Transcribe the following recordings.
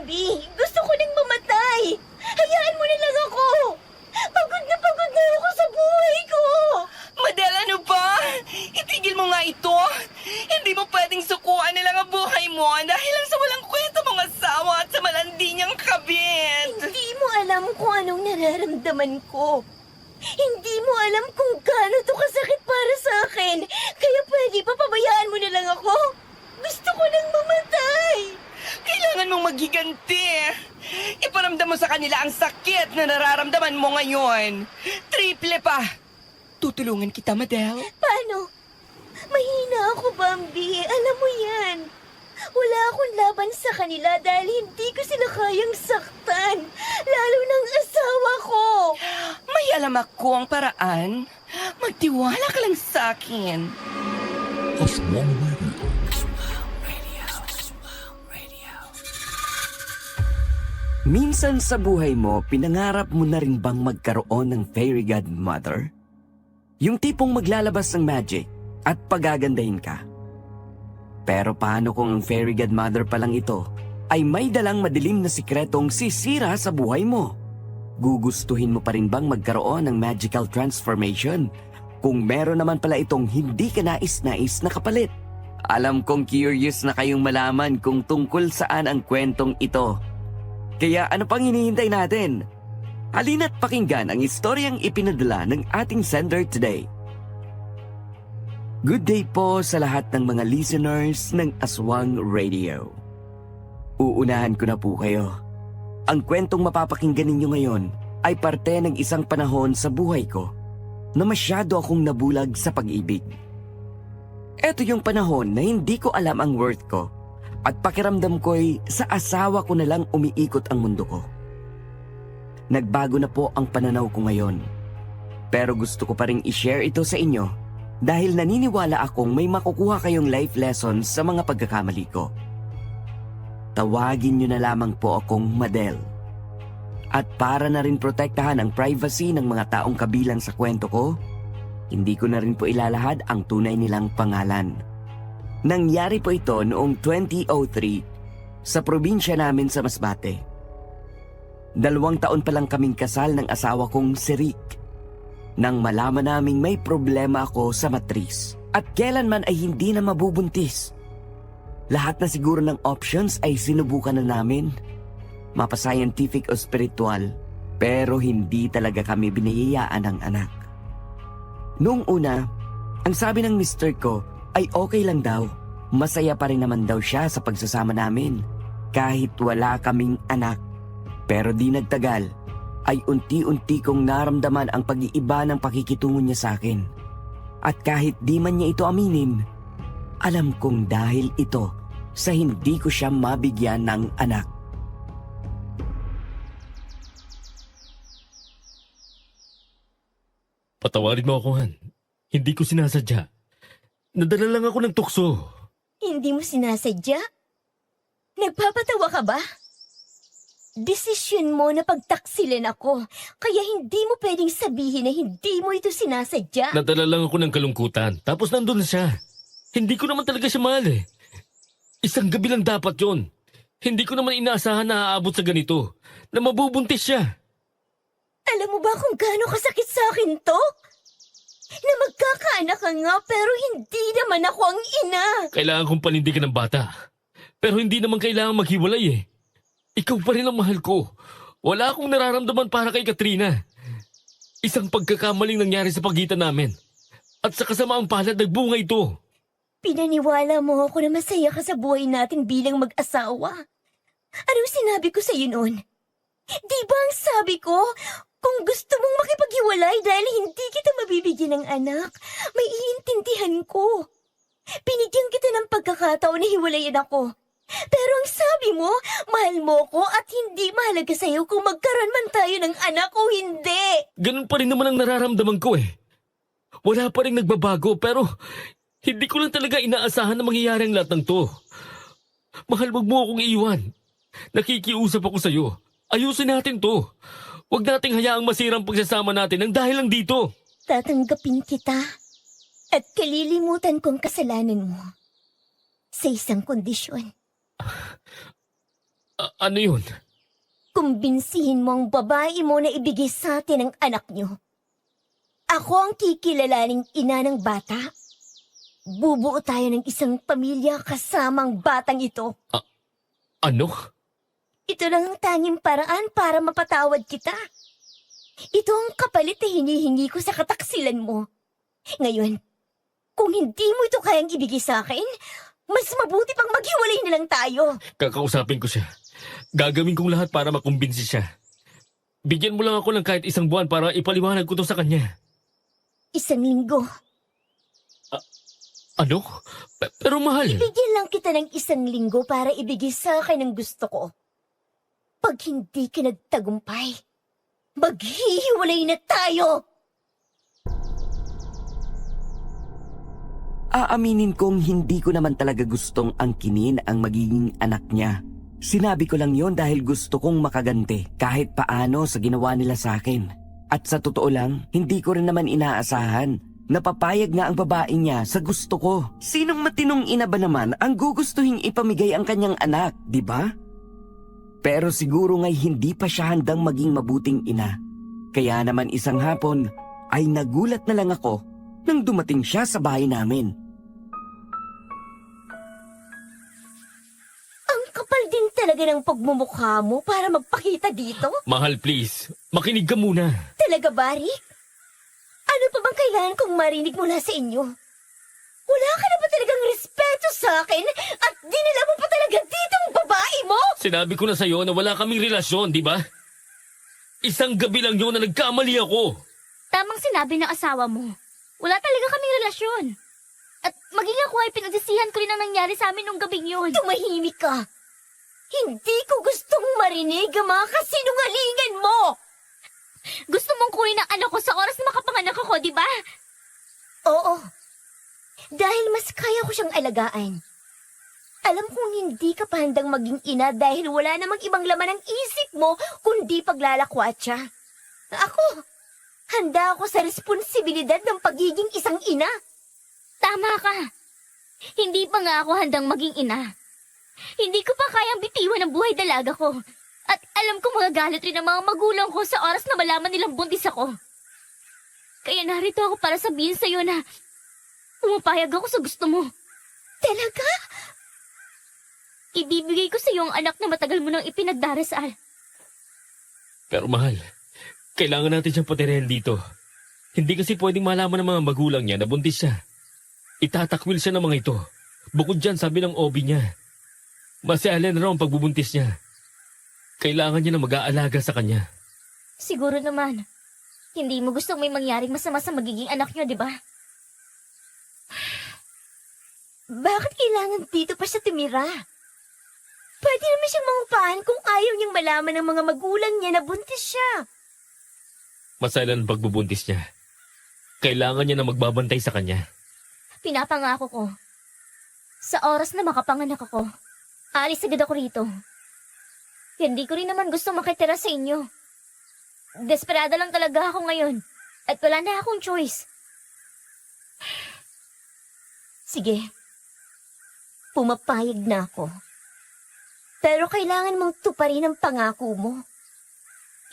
Bambi. Gusto ko nang mamatay. Hayaan mo na lang ako. Pagod na ako sa buhay ko. Madel, ano ba? Itigil mo nga ito. Hindi mo pwedeng sukuan na lang ang buhay mo dahil lang sa walang kwenta mong asawa at sa malandi niyang kabit. Hindi mo alam kung anong nararamdaman ko. Hindi mo alam kung gaano to kasakit para sa akin. Kaya pwede pa pabayaan mo na lang ako. Gusto ko nang mamatay. Kailangan mong maghiganti. Iparamdam mo sa kanila ang sakit na nararamdaman mo ngayon. Triple pa. Tutulungan kita, Madel. Paano? Mahina ako, Bambi. Alam mo yan. Wala akong laban sa kanila dahil hindi ko sila kayang saktan. Lalo ng asawa ko. May alam ako ang paraan. Magtiwala ka lang sa akin. Aswang Radio. Minsan sa buhay mo, pinangarap mo na rin bang magkaroon ng fairy godmother? Yung tipong maglalabas ng magic at pagagandahin ka. Pero paano kung ang fairy godmother pa lang ito ay may dalang madilim na sikretong sisira sa buhay mo? Gugustuhin mo pa rin bang magkaroon ng magical transformation kung meron naman pala itong hindi ka nais-nais na kapalit? Alam kong curious na kayong malaman kung tungkol saan ang kwentong ito. Kaya ano pang hinihintay natin? Halina't pakinggan ang istoryang ipinadala ng ating sender today. Good day po sa lahat ng mga listeners ng Aswang Radio. Uunahan ko na po kayo. Ang kwentong mapapakinggan ninyo ngayon ay parte ng isang panahon sa buhay ko na masyado akong nabulag sa pag-ibig. Ito yung panahon na hindi ko alam ang worth ko at pakiramdam ko'y sa asawa ko na lang umiikot ang mundo ko. Nagbago na po ang pananaw ko ngayon. Pero gusto ko pa rin i-share ito sa inyo dahil naniniwala akong may makukuha kayong life lessons sa mga pagkakamali ko. Tawagin nyo na lamang po akong Madel. At para na rin protektahan ang privacy ng mga taong kabilang sa kwento ko, hindi ko na rin po ilalahad ang tunay nilang pangalan. Nangyari po ito noong 2003 sa probinsya namin sa Masbate. 2 taon pa lang kaming kasal ng asawa kong si Rick nang malaman naming may problema ako sa matris at kailanman ay hindi na mabubuntis. Lahat na siguro ng options ay sinubukan na namin, mapa-scientific o spiritual, pero hindi talaga kami biniyayaan ng anak. Noong una, ang sabi ng mister ko ay okay lang daw, masaya pa rin naman daw siya sa pagsasama namin kahit wala kaming anak. Pero di nagtagal, ay unti-unti kong naramdaman ang pag-iiba ng pakikitungo niya sa akin. At kahit di man niya ito aminin, alam kong dahil ito sa hindi ko siya mabigyan ng anak. Patawarin mo ako, Han. Hindi ko sinasadya. Nadala lang ako ng tukso. Hindi mo sinasadya? Nagpapatawa ka ba? Desisyon mo na pagtaksilan ako, kaya hindi mo pwedeng sabihin na hindi mo ito sinasadya. Nadala lang ako ng kalungkutan. Tapos nandun siya. Hindi ko naman talaga siya mahal eh. Isang gabi lang dapat yon. Hindi ko naman inaasahan na aabot sa ganito. Na mabubuntis siya. Alam mo ba kung gaano kasakit sa akin to? Na magkakaanak ka nga pero hindi naman ako ang ina. Kailangan kong panindigan ng bata. Pero hindi naman kailangan maghiwalay eh. Ikaw pa rin ang mahal ko. Wala akong nararamdaman para kay Katrina. Isang pagkakamaling nangyari sa pagitan namin. At sa kasamaang palad nagbunga ito. Pinaniwala mo ako na masaya ka sa buhay natin bilang mag-asawa. Anong sinabi ko sa'yo noon? Di ba ang sabi ko, kung gusto mong makipaghiwalay dahil hindi kita mabibigyan ng anak, may iintindihan ko. Binigyan kita ng pagkakataon na hiwalayan ako. Pero ang sabi mo, mahal mo ko at hindi mahalaga sa'yo kung magkaroon man tayo ng anak o hindi. Ganun pa rin naman ang nararamdaman ko eh. Wala pa rin nagbabago pero hindi ko lang talaga inaasahan na mangyayari ang lahat ng to. Mahal, wag mo akong iiwan. Nakikiusap ako sa'yo. Ayusin natin to. Huwag nating hayaang masira ang pagsasama natin ng dahil lang dito. Tatanggapin kita at kalilimutan kong kasalanan mo sa isang kondisyon. Ano yun? Kumbinsihin mo ang babae mo na ibigay sa atin ang anak niyo. Ako ang kikilalaning ina ng bata. Bubuo tayo ng isang pamilya kasamang batang ito. Ano? Ito lang ang tanging paraan para mapatawad kita. Ito ang kapalit na hinihingi ko sa kataksilan mo. Ngayon, kung hindi mo ito kayang ibigay sa akin, mas mabuti pang maghiwalay na lang tayo. Kakausapin ko siya. Gagawin kong lahat para makumbinsi siya. Bigyan mo lang ako ng kahit isang buwan para ipaliwanag ko to sa kanya. 1 linggo. Ano? Pero mahal. Bigyan lang kita ng 1 linggo para ibigay sa akin ang gusto ko. Pag hindi ka nagtagumpay, maghihiwalay na tayo! Aaminin kong hindi ko naman talaga gustong angkinin ang magiging anak niya. Sinabi ko lang yon dahil gusto kong makaganti kahit paano sa ginawa nila sa akin. At sa totoo lang, hindi ko rin naman inaasahan. Napapayag nga ang babae niya sa gusto ko. Sinong matinong ina ba naman ang gugustuhin ipamigay ang kanyang anak, di ba? Pero siguro nga'y hindi pa siya handang maging mabuting ina. Kaya naman isang hapon ay nagulat na lang ako nang dumating siya sa bahay namin. Ang kapal din talaga ng pagmumukha mo para magpakita dito. Mahal, please. Makinig ka muna. Talaga ba, Rick? Ano pa bang kailangan kong marinig mula sa inyo? Wala ka na ba talagang respeto sa akin at dinala mo pa talaga dito ang babae mo? Sinabi ko na sa'yo na wala kaming relasyon, di ba? Isang gabi lang yun na nagkamali ako. Tamang sinabi ng asawa mo. Wala talaga kaming relasyon. At maging ako ay pinagsisihan ko rin ang nangyari sa amin nung gabing yun. Tumahimik ka. Hindi ko gustong marinig ang mga kasinungalingan mo. Gusto mong kunin ang anak ko sa oras na makapanganak ako, di ba? Oo. Dahil mas kaya ko siyang alagaan. Alam kong hindi ka pa handang maging ina dahil wala namang ibang laman ng isip mo kundi paglalakwat siya. Ako, handa ako sa responsibilidad ng pagiging isang ina. Tama ka. Hindi pa nga ako handang maging ina. Hindi ko pa kayang bitiwan ang buhay dalaga ko. At alam ko magagalit rin ang mga magulang ko sa oras na malaman nilang buntis ako. Kaya narito ako para sabihin sa'yo na pumapayag ako sa gusto mo. Talaga? Ibibigay ko sa iyo ang anak na matagal mo nang ipinagdarasal. Pero mahal, kailangan natin siyang patirahin dito. Hindi kasi pwedeng malaman ng mga magulang niya na buntis siya. Itatakwil siya ng mga ito. Bukod dyan, sabi ng OB niya, masealen raw ang pagbubuntis niya. Kailangan niya na mag-aalaga sa kanya. Siguro naman. Hindi mo gustong may mangyaring masama sa magiging anak niyo, di ba? Bakit kailangan dito pa siya tumira? Pwede naman siyang mangupahan kung ayaw niyang malaman ng mga magulang niya na buntis siya. Maselan ang pagbubuntis niya. Kailangan niya na magbabantay sa kanya. Pinapangako ko. Sa oras na makapanganak ako, alis agad ako rito. Hindi ko rin naman gusto makitira sa inyo. Desperada lang talaga ako ngayon at wala na akong choice. Sige, pumapayag na ako. Pero kailangan mong tuparin ang pangako mo.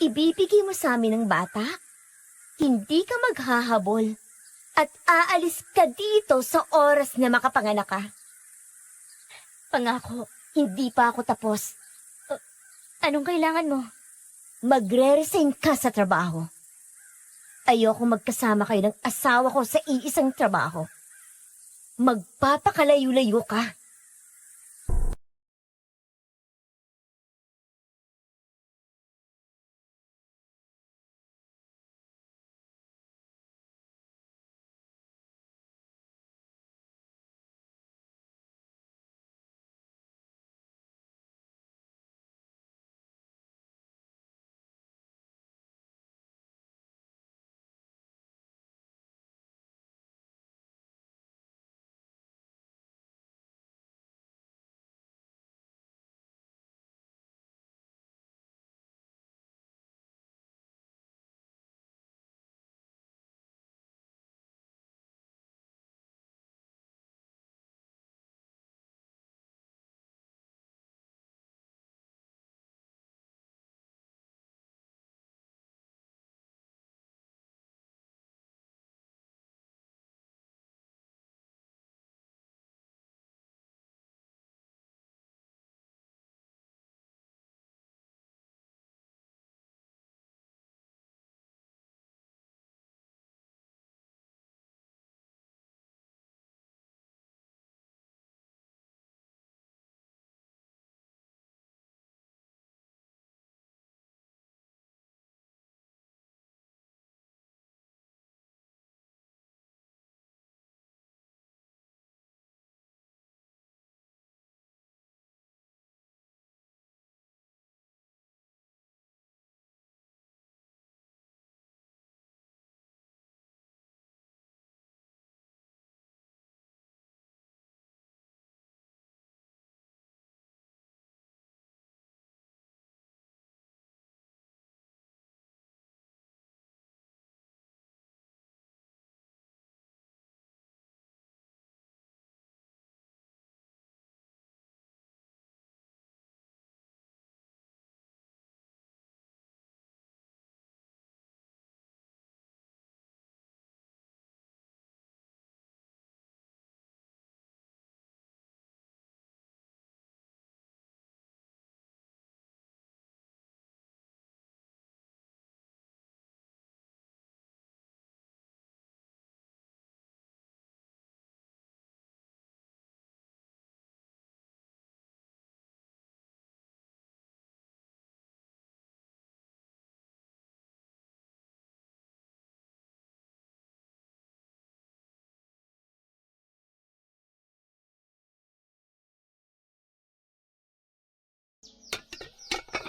Ibibigay mo sa amin ang bata, hindi ka maghahabol, at aalis ka dito sa oras na makapanganak ka. Pangako, Hindi pa ako tapos. anong kailangan mo? Magre-resign ka sa trabaho. Ayoko magkasama kayo ng asawa ko sa iisang trabaho. Magpapakalayo-layo ka.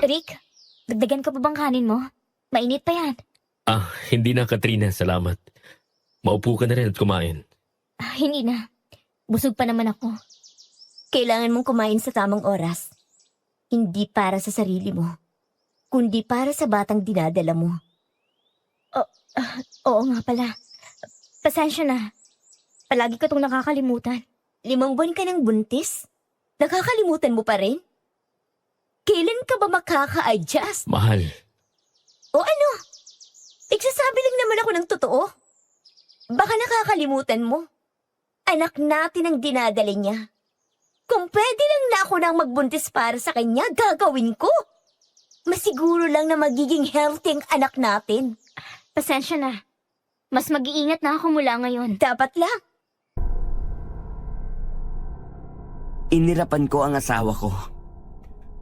Rick, dagdagan ko pa bang kanin mo? Mainit pa yan. Hindi na, Katrina. Salamat. Maupo ka na rin at kumain. Hindi na. Busog pa naman ako. Kailangan mong kumain sa tamang oras. Hindi para sa sarili mo, kundi para sa batang dinadala mo. Oo nga pala. Pasensya na. Palagi ko itong nakakalimutan. 5 buwan ka ng buntis? Nakakalimutan mo pa rin? Kailan ka ba makaka-adjust? Mahal, O ano? Nagsasabi lang naman ako ng totoo. Baka nakakalimutan mo. Anak natin ang dinadala niya. Kung pwede lang na ako nang magbuntis para sa kanya, gagawin ko. Masiguro lang na magiging healthy ang anak natin. Pasensya na. Mas mag-iingat na ako mula ngayon. Dapat lang. Inirapan ko ang asawa ko.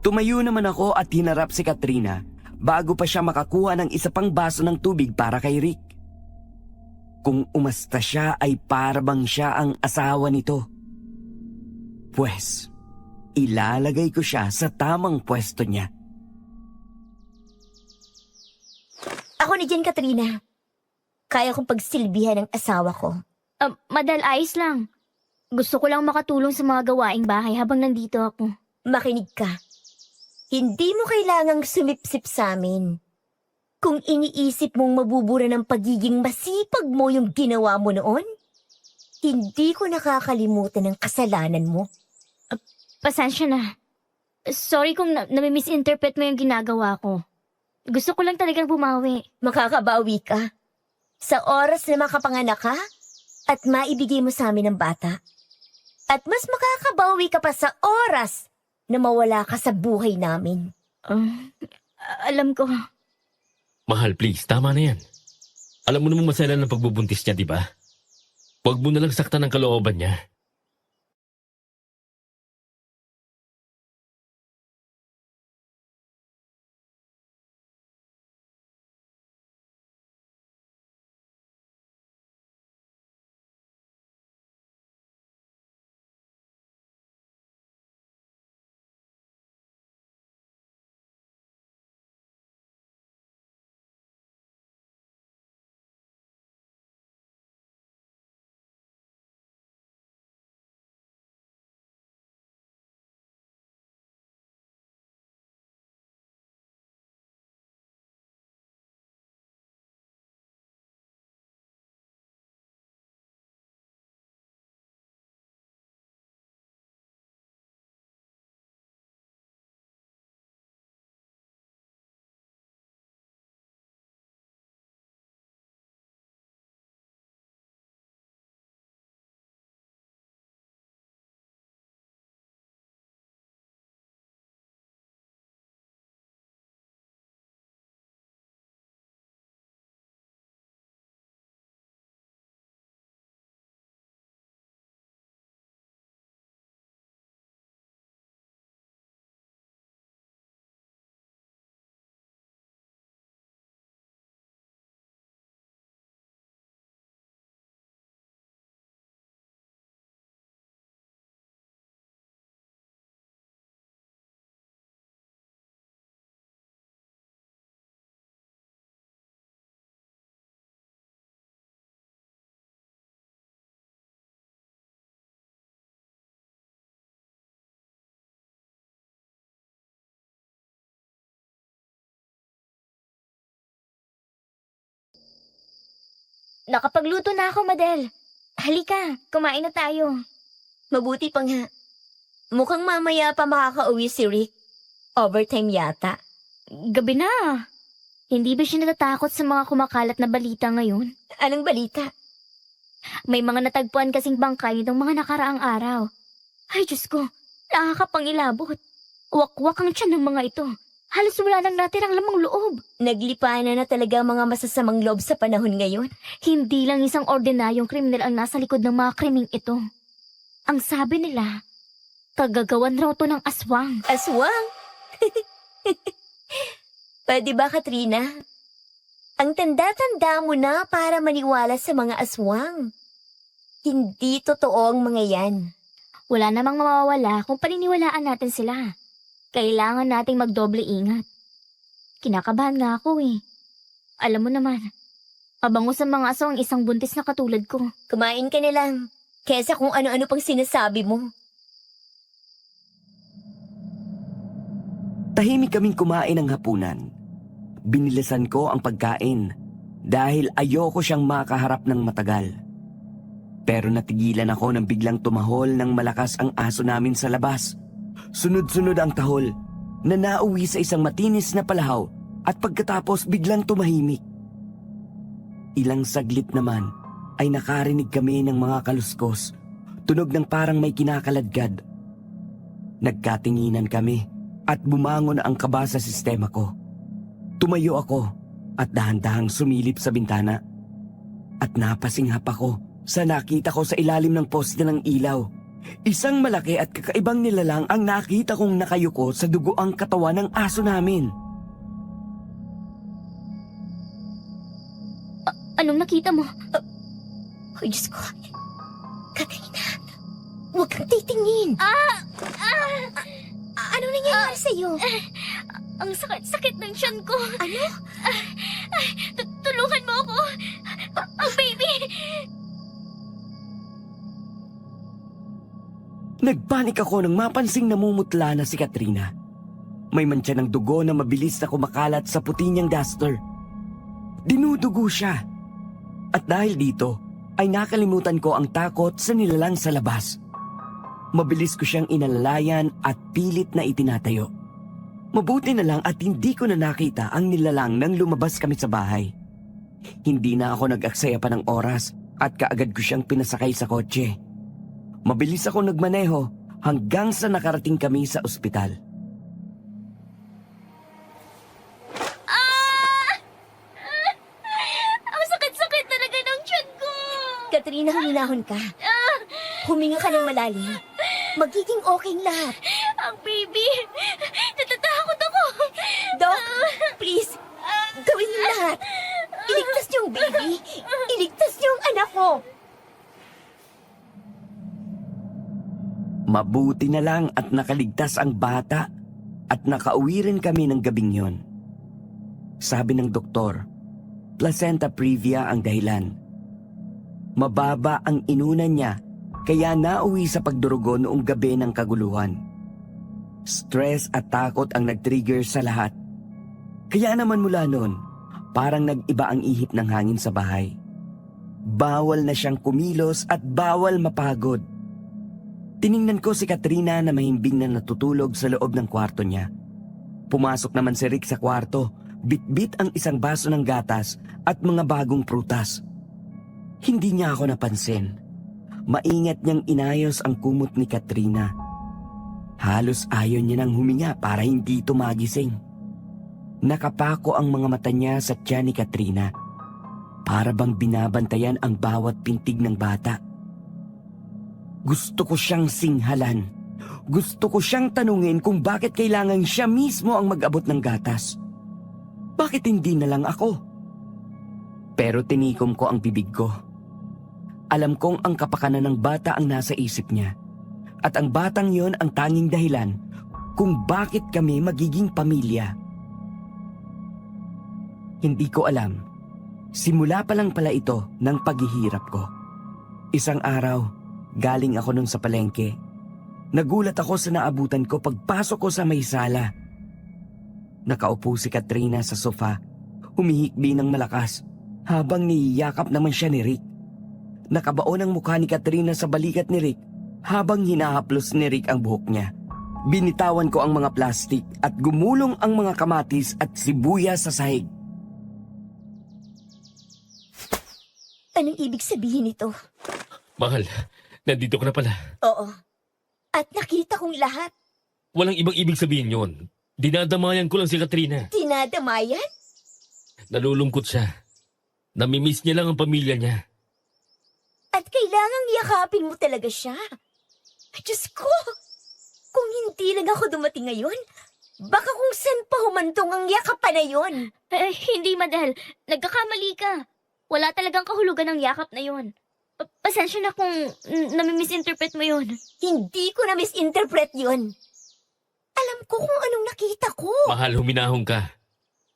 Tumayo naman ako at hinarap si Katrina bago pa siya makakuha ng isa pang baso ng tubig para kay Rick. Kung umasta siya ay parabang siya ang asawa nito. Pwes, ilalagay ko siya sa tamang pwesto niya. Ako ni Jen, Katrina. Kaya kong pagsilbihan ng asawa ko. Madal, ayos lang. Gusto ko lang makatulong sa mga gawaing bahay habang nandito ako. Makinig ka. Hindi mo kailangang sumipsip sa amin. Kung iniisip mong mabubura ng pagiging masipag mo yung ginawa mo noon, hindi ko nakakalimutan ang kasalanan mo. Pasensya na. Sorry kung nami-misinterpret mo yung ginagawa ko. Gusto ko lang talagang bumawi. Makakabawi ka. Sa oras na makapanganak ka at maibigay mo sa amin ang bata. At mas makakabawi ka pa sa oras na mawala ka sa buhay namin. Alam ko. mahal, please. Tama na yan. Alam mo namang masaya ng pagbubuntis niya, di ba? Huwag mo na lang saktan ang kalooban niya. Nakapagluto na ako, Madel. Halika, kumain na tayo. Mabuti pa nga. Mukhang mamaya pa makakauwi si Rick. Overtime yata. Gabi na. Hindi ba siya natatakot sa mga kumakalat na balita ngayon? Anong balita? May mga natagpuan kasing bangkay nitong mga nakaraang araw. Ay, Diyos ko, nakakapangilabot. Wakwak ang tiyan ng mga ito. Halos wala nang natirang lamang loob. Naglipanan na talaga ang mga masasamang loob sa panahon ngayon. Hindi lang isang ordinaryong kriminal ang nasa likod ng mga krimeng ito. Ang sabi nila, kagagawan raw to ng aswang. Aswang? Pwede ba, Katrina? Ang tanda-tanda mo na para maniwala sa mga aswang. Hindi totoo ang mga yan. Wala namang mawawala kung paniniwalaan natin sila. Kailangan nating magdoble ingat. Kinakabahan nga ako eh. Alam mo naman, mabango sa mga aso ang isang buntis na katulad ko. Kumain ka na lang. Kesa kung ano-ano pang sinasabi mo. Tahimik kaming kumain ng hapunan. Binilisan ko ang pagkain dahil ayoko siyang makaharap ng matagal. Pero natigilan ako nang biglang tumahol ng malakas ang aso namin sa labas. Sunod-sunod ang tahol na nauwi sa isang matinis na palahaw at pagkatapos biglang tumahimik. Ilang saglit naman ay nakarinig kami ng mga kaluskos, tunog ng parang may kinakaladkad. Nagkatinginan kami at bumangon ang kaba sa sistema ko. Tumayo ako at dahan-dahang sumilip sa bintana. At napasinghap ako sa nakita ko sa ilalim ng poste ng ilaw. Isang malaki at kakaibang nilalang ang nakita kong nakayuko sa dugoang katawan ng aso namin. Anong nakita mo? Ay, Diyos ko. Katrina, huwag kang titingin. Ano nangyayari sa'yo? Ang sakit ng tiyan ko. Ano? Tulungan mo ako. Ang baby. Nagpanik ako nang mapansing namumutla na si Katrina. May mantsa ng dugo na mabilis na kumakalat sa puti niyang duster. Dinudugo siya. At dahil dito, ay nakalimutan ko ang takot sa nilalang sa labas. Mabilis ko siyang inalalayan at pilit na itinatayo. Mabuti na lang at hindi ko na nakita ang nilalang nang lumabas kami sa bahay. Hindi na ako nag-aksaya pa ng oras at kaagad ko siyang pinasakay sa kotse. Mabilis ako nagmaneho hanggang sa nakarating kami sa ospital. Ang sakit-sakit talaga ng tiyan ko. Katrina, huminahon ka. Huminga ka ng malalim. Magiging okay lahat. Ang baby. Natatakot ako. Doc, please, gawin niyo lahat. Iligtas niyo ang baby. Iligtas niyo ang anak ko. Mabuti na lang at nakaligtas ang bata at nakauwi rin kami ng gabing yon. Sabi ng doktor, placenta previa ang dahilan. Mababa ang inunan niya kaya nauwi sa pagdurugo noong gabi ng kaguluhan. Stress at takot ang nag-trigger sa lahat. Kaya naman mula noon, parang nag-iba ang ihip ng hangin sa bahay. Bawal na siyang kumilos at bawal mapagod. Tiningnan ko si Katrina na mahimbing na natutulog sa loob ng kwarto niya. Pumasok naman si Rick sa kwarto, bitbit ang isang baso ng gatas at mga bagong prutas. Hindi niya ako napansin. Maingat niyang inayos ang kumot ni Katrina. Halos ayaw niya nang huminga para hindi ito magising. Nakapako ang mga mata niya sa tiyan ni Katrina. Para bang binabantayan ang bawat pintig ng bata. Gusto ko siyang singhalan. Gusto ko siyang tanungin kung bakit kailangan siya mismo ang mag-abot ng gatas. Bakit hindi na lang ako? Pero tinikom ko ang bibig ko. Alam kong ang kapakanan ng bata ang nasa isip niya. At ang batang yon ang tanging dahilan kung bakit kami magiging pamilya. Hindi ko alam. Simula pa lang pala ito ng paghihirap ko. Isang araw, galing ako nun sa palengke. Nagulat ako sa naabutan ko pagpasok ko sa may sala. Nakaupo si Katrina sa sofa, humihikbi ng malakas, habang niyiyakap naman siya ni Rick. Nakabaon ang mukha ni Katrina sa balikat ni Rick, habang hinahaplos ni Rick ang buhok niya. Binitawan ko ang mga plastik at gumulong ang mga kamatis at sibuyas sa sahig. Anong ibig sabihin nito? Mahal, nandito ka na pala. Oo. At nakita kong lahat. Walang ibang ibig sabihin yon. Dinadamayan ko lang si Katrina. Dinadamayan? Nalulungkot siya. Namimiss niya lang ang pamilya niya. At kailangang yakapin mo talaga siya. Diyos ko! Kung hindi lang ako dumating ngayon, baka kung saan pa humantong ang yakapan na yon. Hindi, Madel. Nagkakamali ka. Wala talagang kahulugan ng yakap na yon. Pasensya na kung nami-misinterpret mo yon. Hindi ko na misinterpret yon. Alam ko kung anong nakita ko. Mahal, huminahon ka.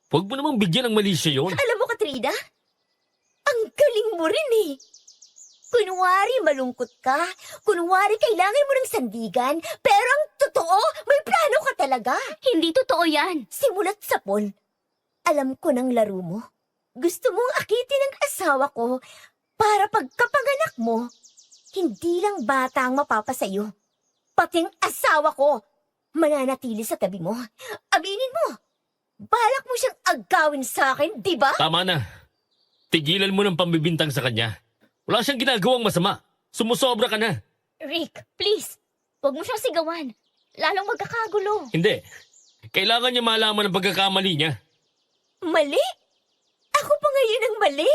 Huwag mo namang bigyan ng mali siya yun. Alam mo, Katrina, ang galing mo rin eh. Kunwari malungkot ka, kunwari kailangan mo ng sandigan, pero ang totoo, may plano ka talaga. Hindi totoo yan. Simulat sa Paul, alam ko ng laro mo. Gusto mong akitin ang asawa ko para pagkapanganak mo, hindi lang bata ang mapapasayo. Pating asawa ko, mananatili sa tabi mo. Aminin mo, balak mo siyang agawin sa akin, di ba? Tama na. Tigilan mo ng pambibintang sa kanya. Wala siyang ginagawang masama. Sumusobra ka na. Rick, please. Huwag mo siyang sigawan. Lalong magkakagulo. Hindi. Kailangan niya malaman ang pagkakamali niya. Mali? Ako pa ngayon ang mali.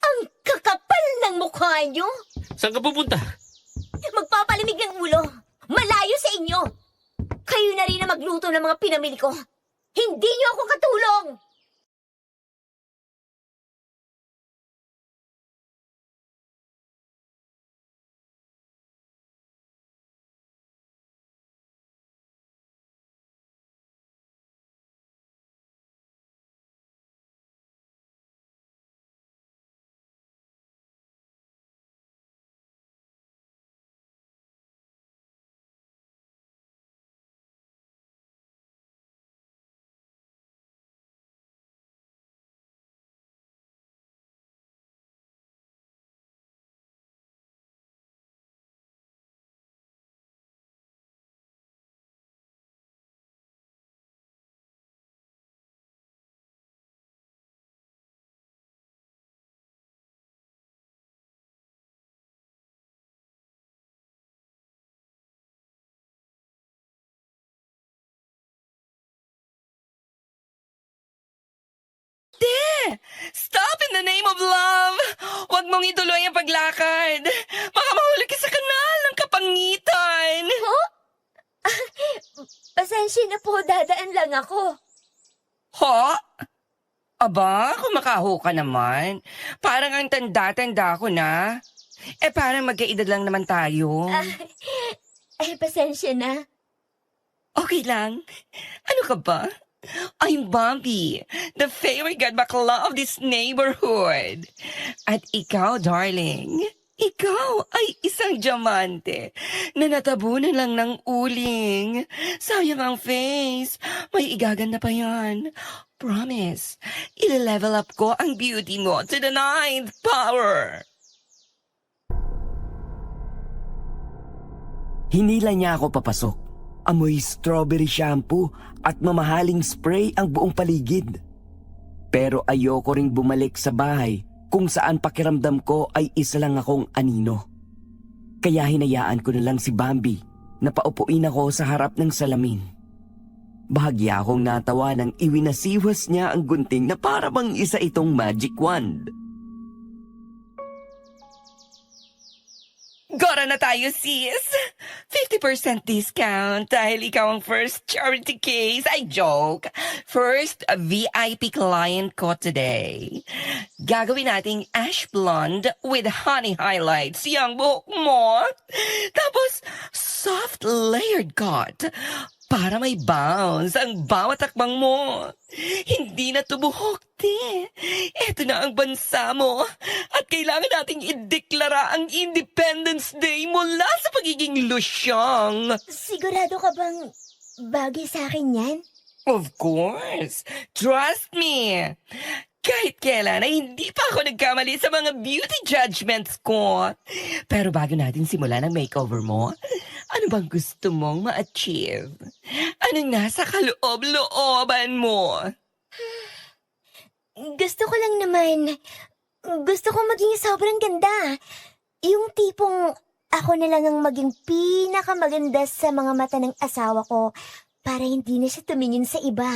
Ang kakapal ng mukha niyo. Saan ka pupunta? Magpapalamig ng ulo. Malayo sa inyo. Kayo na rin na magluto ng mga pinamili ko. Hindi niyo ako katulong. Stop in the name of love! Huwag mong ituloy ang paglakad. Baka mahulog ka sa kanal ng kapangitan. Pasensya na po, dadaan lang ako. Ho? Aba, kumakaho ka naman. Parang ang tanda-tanda ko na. Parang magkaedad lang naman tayo. Pasensya na. Okay lang. Ano ka ba? I'm Bumpy, the favorite bakla of this neighborhood. At ikaw, darling, ikaw ay isang diamante na natabunan lang ng uling. Sayang ang face. May igaganda pa yan. Promise, ile-level up ko ang beauty mo to the 9th power. Hinila niya ako papasok. Amoy strawberry shampoo at mamahaling spray ang buong paligid. Pero ayoko ring bumalik sa bahay kung saan pakiramdam ko ay isa lang akong anino. Kaya hinayaan ko na lang si Bambi na paupuin ako sa harap ng salamin. Bahagya akong natawa nang iwinasiwas niya ang gunting na para bang isa itong magic wand. Gora na tayo, sis! 50% discount dahil ikaw ang first charity case. I joke. First VIP client ko today. Gagawin nating ash blonde with honey highlights yung buhok mo. Tapos, soft layered cut para may bounce ang bawat takbang mo. Hindi na tubuhok, te. Ito na ang bansa mo. At kailangan nating ideklara ang Independence Day mula sa pagiging lusyang. Sigurado ka bang bagay sa akin yan? Of course. Trust me. Kahit kailan ay hindi pa ako nagkamali sa mga beauty judgments ko. Pero bago natin simulan ang makeover mo, ano bang gusto mong ma-achieve? Anong nasa kaloob-looban mo? Gusto ko lang naman. Gusto ko maging sobrang ganda. Yung tipong ako na lang ang maging pinakamaganda sa mga mata ng asawa ko para hindi na siya tumingin sa iba.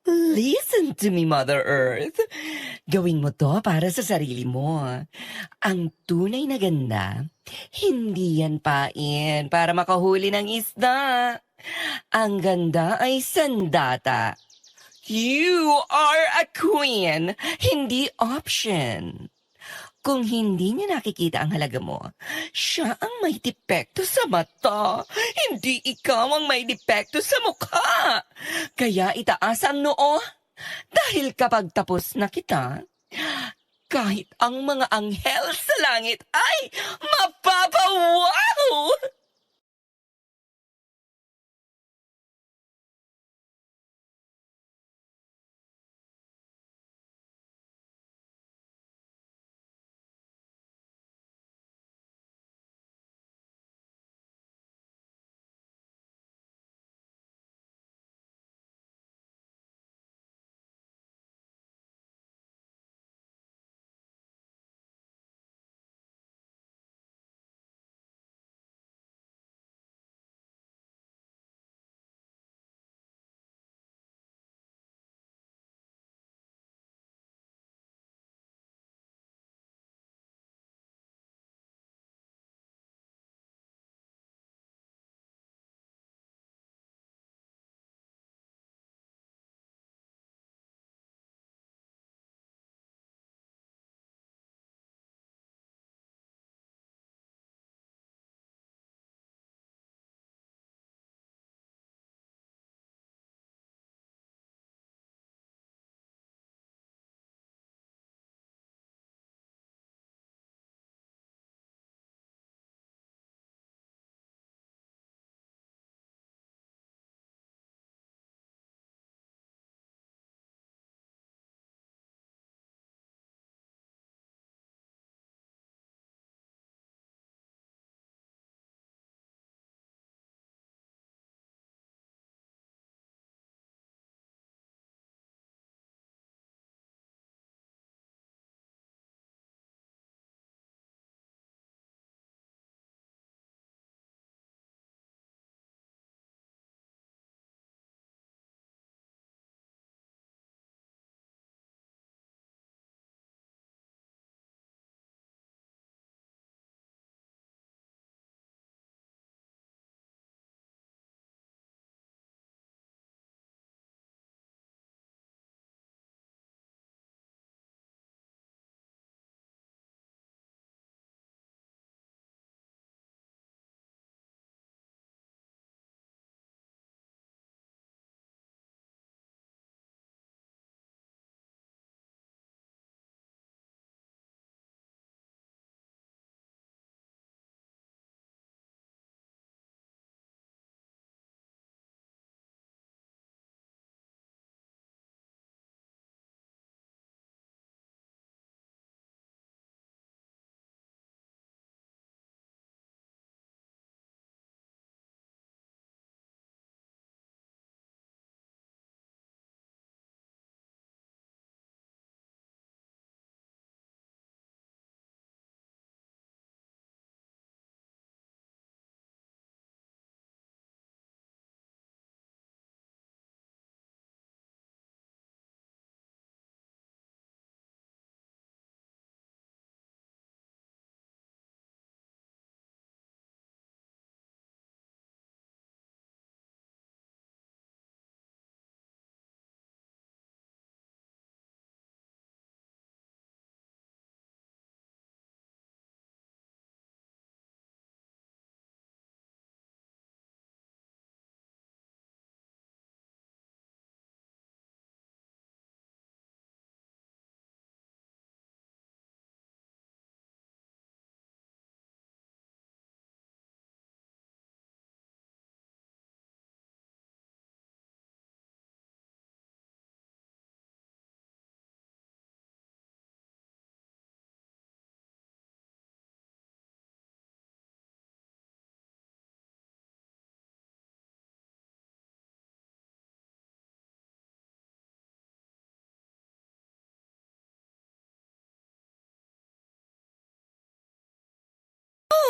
Listen to me, Mother Earth. Gawin mo to para sa sarili mo. Ang tunay na ganda, hindi yan pain para makahuli ng isda. Ang ganda ay sandata. You are a queen, hindi option. Kung hindi niya nakikita ang halaga mo, siya ang may depekto sa mata. Hindi ikaw ang may depekto sa mukha. Kaya itaas ang noo Dahil kapag tapos na kita, kahit ang mga anghel sa langit ay mapapawaw!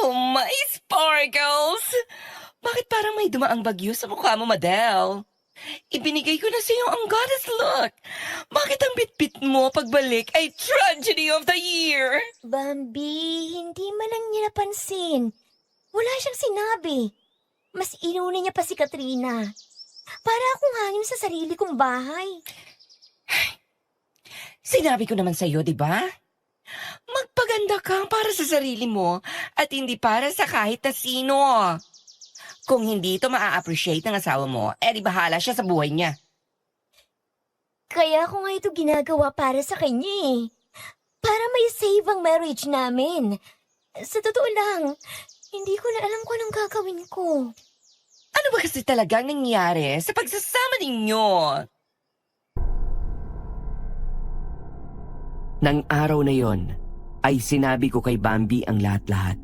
Oh, my sparkles! Bakit parang may dumaang bagyo sa mukha mo, Madel? Ibinigay ko na sa iyo ang goddess look. Bakit ang bitbit mo pagbalik ay tragedy of the year? Bambi, hindi man lang niya napansin. Wala siyang sinabi. Mas inuna niya pa si Katrina. Para akong hangin sa sarili kong bahay. Sinabi ko naman sa iyo, di ba? Magpaganda ka para sa sarili mo at hindi para sa kahit na sino. Kung hindi ito maa-appreciate ng asawa mo, edi bahala siya sa buhay niya. Kaya ko nga ito ginagawa para sa kanya eh. Para may save ang marriage namin. Sa totoo lang, hindi ko na alam kung anong gagawin ko. Ano ba kasi talagang nangyari sa pagsasama ninyo? Nang araw na yon, ay sinabi ko kay Bambi ang lahat-lahat.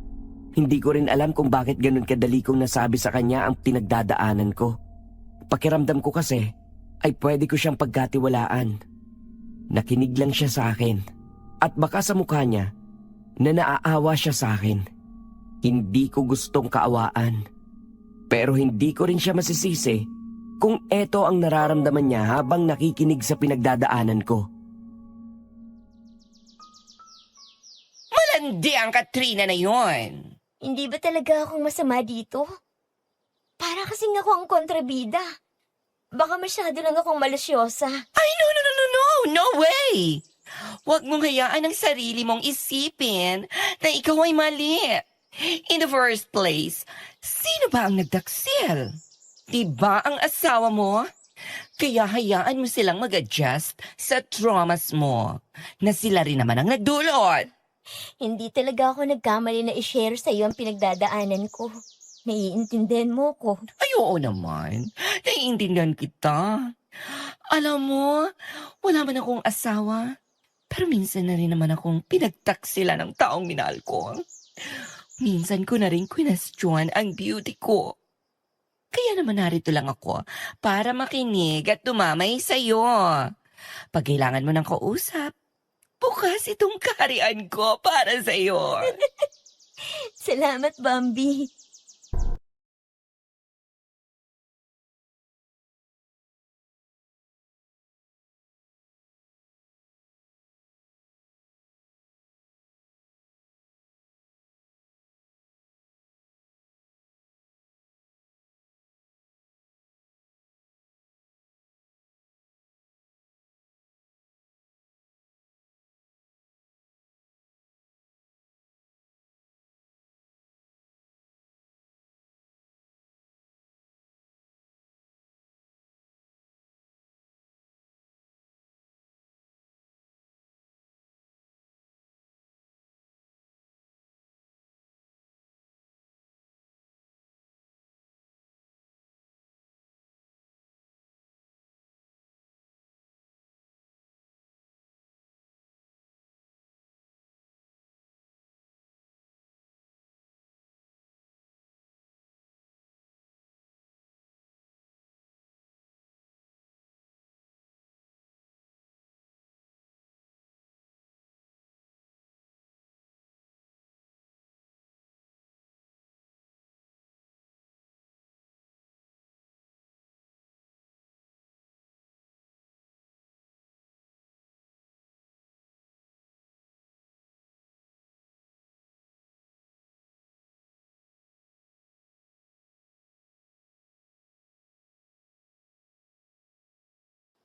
Hindi ko rin alam kung bakit ganun kadali kong nasabi sa kanya ang pinagdadaanan ko. Pakiramdam ko kasi ay pwede ko siyang pagkatiwalaan. Nakinig lang siya sa akin at baka sa mukha niya na naaawa siya sa akin. Hindi ko gustong kaawaan. Pero hindi ko rin siya masisisi kung eto ang nararamdaman niya habang nakikinig sa pinagdadaanan ko. Malandi ang Katrina na yon. Hindi ba talaga akong masama dito? Para kasing ako ang kontrabida. Baka masyado lang akong malusyosa. Ay, no way! Huwag mong hayaan ang sarili mong isipin na ikaw ay mali. In the first place, sino ba ang nagdaksil? Diba ang asawa mo? Kaya hayaan mo silang mag-adjust sa traumas mo, na sila rin naman ang nagdulot. Hindi talaga ako nagkamali na i-share sa iyo ang pinagdadaanan ko. Naiintindihan mo ko. Ay, oo naman. Naiintindihan kita. Alam mo, wala man akong asawa, pero minsan na rin naman akong pinagtaksila ng taong minahal ko. Minsan ko na rin question ang beauty ko. Kaya naman narito lang ako para makinig at tumamay sa'yo. Pag kailangan mo ng kausap, bukas itong kaharian ko para sa'yo. Salamat, Bambi.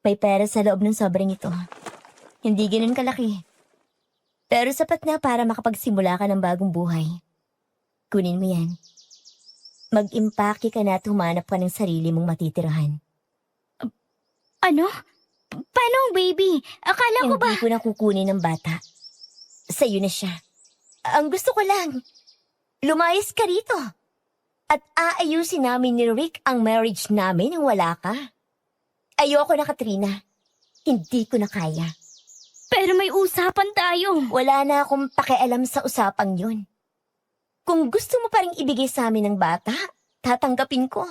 May pera sa loob ng sobrang ito. Hindi ganun kalaki. Pero sapat na para makapagsimula ka ng bagong buhay. Kunin mo yan. Mag-impake ka na at humanap ka ng sarili mong matitirahan. Ano? Paano ang baby? Akala ko ba... Hindi ko na kukunin ng bata. Sa'yo na siya. Ang gusto ko lang, lumayas ka rito. At aayusin namin ni Rick ang marriage namin nang wala ka. Ayoko na, Katrina. Hindi ko na kaya. Pero may usapan tayo. Wala na akong pakialam sa usapang yun. Kung gusto mo pa rin ibigay sa amin ng bata, tatanggapin ko.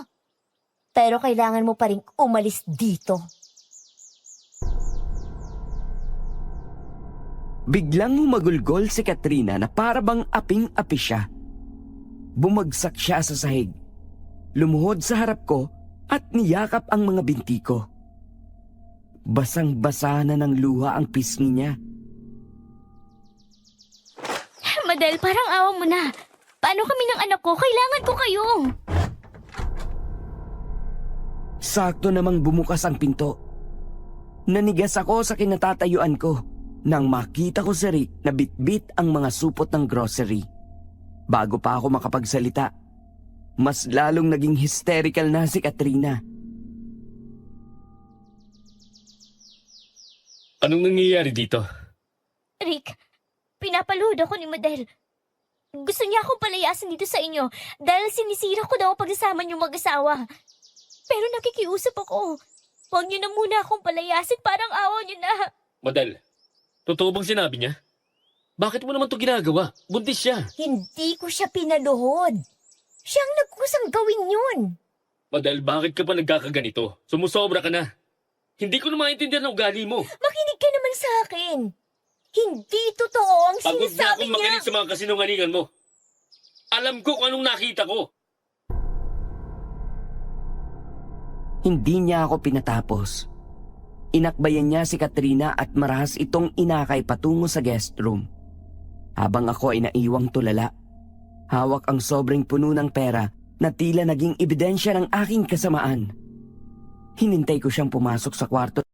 Pero kailangan mo pa rin umalis dito. Biglang humagulgol si Katrina na parabang aping-api siya. Bumagsak siya sa sahig. Lumuhod sa harap ko at niyakap ang mga binti ko. Basang-basa na ng luha ang pisngi niya. Madel, parang awa mo na. Paano kami ng anak ko? Kailangan ko kayo. Sakto namang bumukas ang pinto. Nanigas ako sa kinatatayuan ko nang makita ko si Rick na bitbit ang mga supot ng grocery. Bago pa ako makapagsalita, mas lalong naging hysterical na si Katrina. Anong nangyayari dito? Rick, pinapalood ako ni Model. Gusto niya akong palayasin dito sa inyo dahil sinisira ko daw ang pagsasama niyong mag-asawa. Pero nakikiusap ako. Huwag niyo na muna akong palayasin, parang awa niyo na. Madal, totoo bang sinabi niya? Bakit mo naman to ginagawa? Buntis siya. Hindi ko siya pinaluhod. Siyang nagkusang gawin yun. Madal, bakit ka pa nagkakaganito? Sumusobra ka na. Hindi ko na maintindihan ang ugali mo. Makinig ka naman sa akin. Hindi totoo ang Pagod na sinasabi akong niya. makinig sa mga kasinungalingan mo. Alam ko kung anong nakita ko. Hindi niya ako pinatapos. Inakbayan niya si Katrina at marahas itong inakay patungo sa guest room. Habang ako ay naiwang tulala, hawak ang sobrang puno ng pera na tila naging ebidensya ng aking kasamaan. Hinintay ko siyang pumasok sa kwarto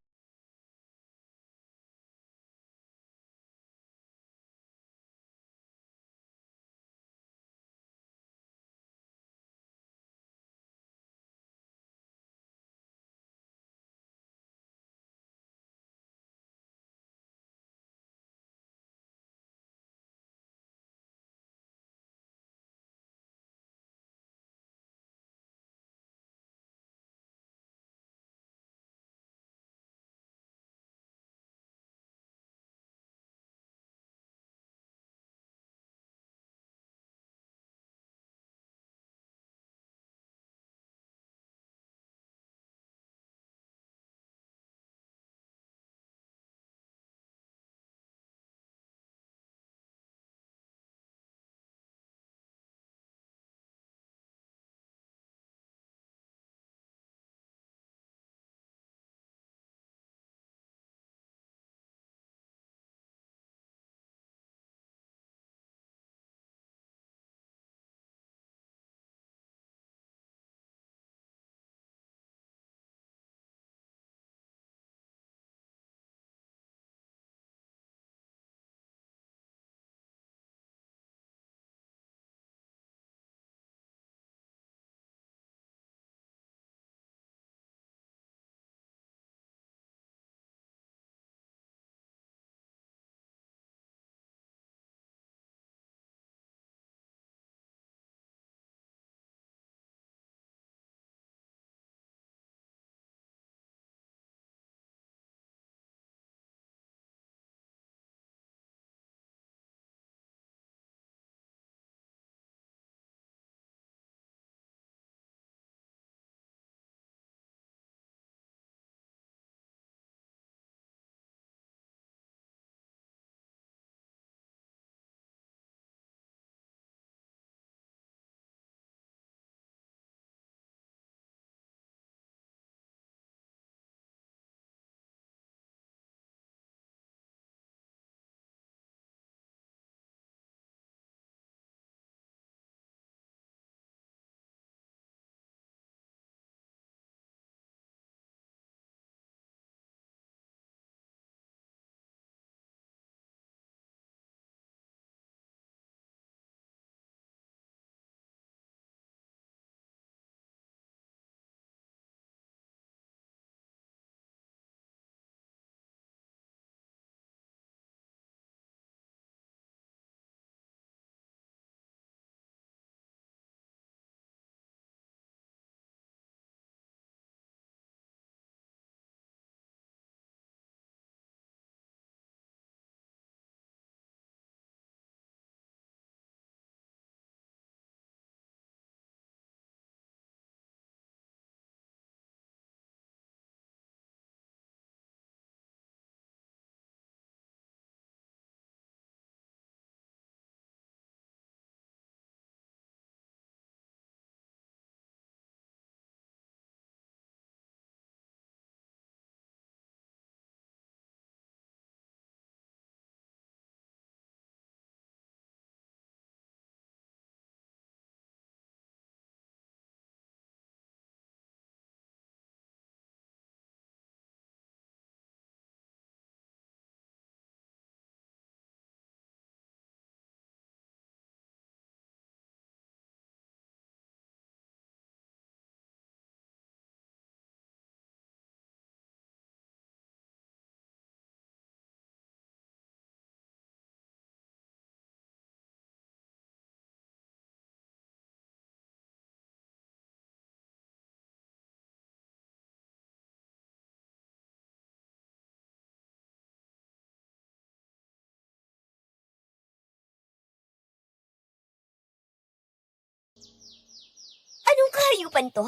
hayupan to?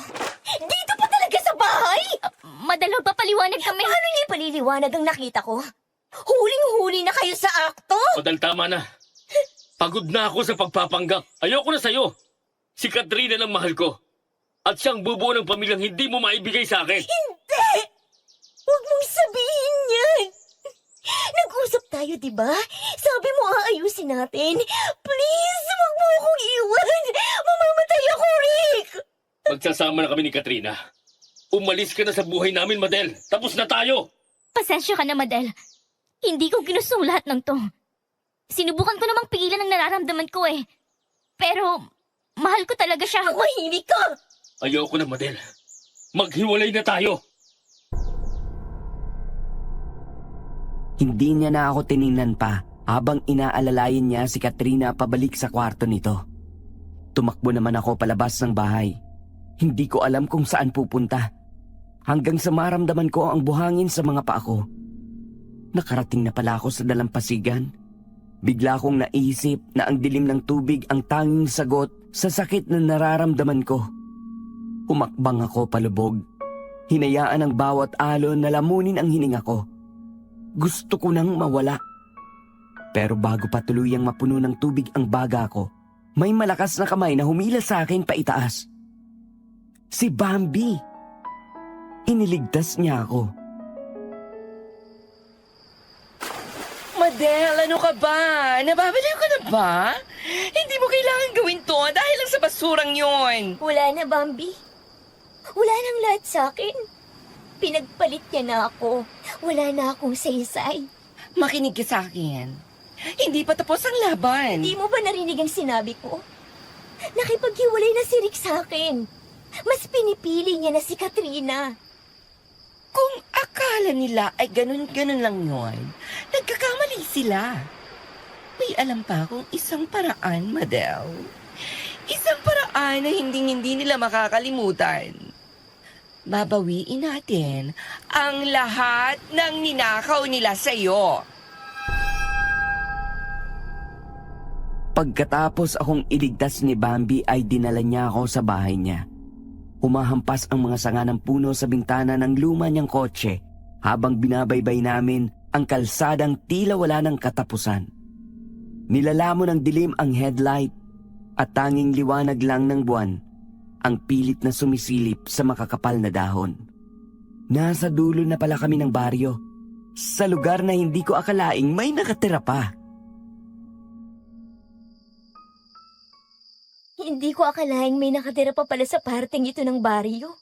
Dito pa talaga sa bahay? Madal, magpapaliwanag kami. Paano niya paliliwanag ang nakita ko? Huling-huli na kayo sa akto? Madal, tama na. Pagod na ako sa pagpapanggap. Ayoko na sa'yo. Si Katrina ng mahal ko. At siyang bubuo ng pamilyang hindi mo maibigay sa akin. Hindi! Huwag mong sabihin yan! Nag-usap tayo, di ba? Sabi mo aayusin natin. Please, huwag mo akong iwan! Mamamatay ako, Rick! Magsasama na kami ni Katrina. Umalis ka na sa buhay namin, Madel. Tapos na tayo! Pasensya ka na, Madal. Hindi ko ginustong lahat ng to. Sinubukan ko namang pigilan ang nararamdaman ko eh. Pero, mahal ko talaga siya. Tumahimik ka! Ayoko na, Madel. Maghiwalay na tayo. Hindi niya na ako tiningnan pa habang inaalalayan niya si Katrina pabalik sa kwarto nito. Tumakbo naman ako palabas ng bahay. Hindi ko alam kung saan pupunta. Hanggang sa maramdaman ko ang buhangin sa mga paa ko. Nakarating na pala ako sa dalampasigan. Bigla kong naisip na ang dilim ng tubig ang tanging sagot sa sakit na nararamdaman ko. Humakbang ako palubog. Hinayaan ang bawat alon na lamunin ang hininga ko. Gusto ko nang mawala. Pero bago pa tuluyang mapuno ng tubig ang baga ko, may malakas na kamay na humila sa akin paitaas. Si Bambi. Iniligtas niya ako. Madel, ano ka ba? Nababaliw ka na ba? Hindi mo kailangan gawin to dahil lang sa basurang yon. Wala na, Bambi. Wala nang lahat sa akin. Pinagpalit niya na ako. Wala na akong saysay. Makinig ka sa akin. Hindi pa tapos ang laban. Hindi mo ba narinig ang sinabi ko? Nakipaghiwalay na si Rick sa akin. Mas pinipili niya na si Katrina. Kung akala nila ay ganun-ganun lang yon, nagkakamali sila. May alam pa akong isang paraan, Madel. Isang paraan na hindi nila makakalimutan. Babawiin natin ang lahat ng ninakaw nila sa'yo. Pagkatapos akong iligtas ni Bambi ay dinala niya ako sa bahay niya. Humahampas ang mga sanga ng puno sa bintana ng luma niyang kotse habang binabaybay namin ang kalsadang tila wala ng katapusan. Nilalamon ng dilim ang headlight at tanging liwanag lang ng buwan ang pilit na sumisilip sa makakapal na dahon. Nasa dulo na pala kami ng baryo, sa lugar na hindi ko akalaing may nakatira pa. Hindi ko akalaing may nakatira pa pala sa parteng ito ng baryo.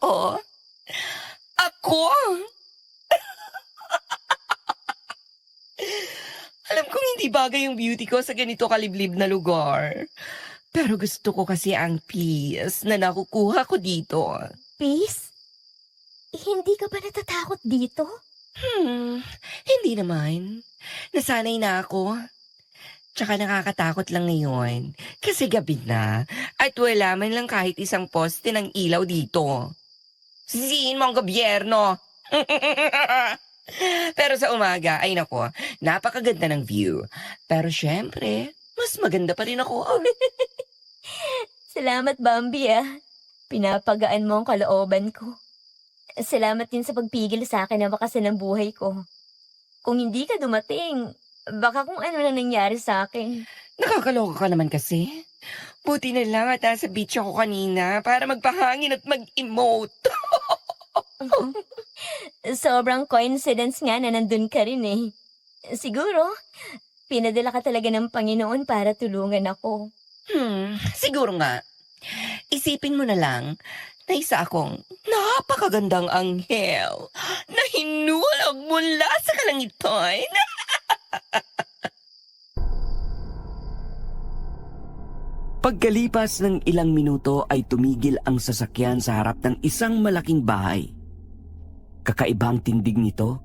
Oo. Ako? Alam kong hindi bagay yung beauty ko sa ganito kaliblib na lugar. Pero gusto ko kasi ang peace na nakukuha ko dito. Peace? Hindi ka ba natatakot dito? Hindi naman. Nasanay na ako. Tsaka nakakatakot lang ngayon kasi gabi na at wala man lang kahit isang poste ng ilaw dito. Sisihin mo ang gobyerno. Pero sa umaga, ay nako, napakaganda ng view. Pero syempre, mas maganda pa rin ako. Salamat, Bambi, ah. Pinapagaan mo ang kalooban ko. Salamat din sa pagpigil sa akin na wakasan ng buhay ko. Kung hindi ka dumating, baka kung ano na nangyari sa akin. Nakakaloka ka naman kasi. Buti na lang at nasa beach ako kanina para magpahangin at mag-emote. Sobrang coincidence nga na nandun ka rin eh. Siguro, pinadala ka talaga ng Panginoon para tulungan ako. Siguro nga. Isipin mo na lang na isa akong napakagandang anghel na hinulag mula sa kalangitan. Pagkalipas ng ilang minuto ay tumigil ang sasakyan sa harap ng isang malaking bahay. Kakaibang tindig nito,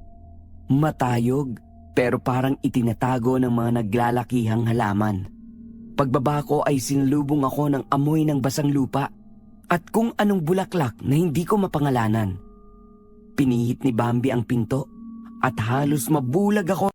matayog pero parang itinatago ng mga naglalakihang halaman. Pagbaba ko ay sinlubong ako ng amoy ng basang lupa at kung anong bulaklak na hindi ko mapangalanan. Pinihit ni Bambi ang pinto at halos mabulag ako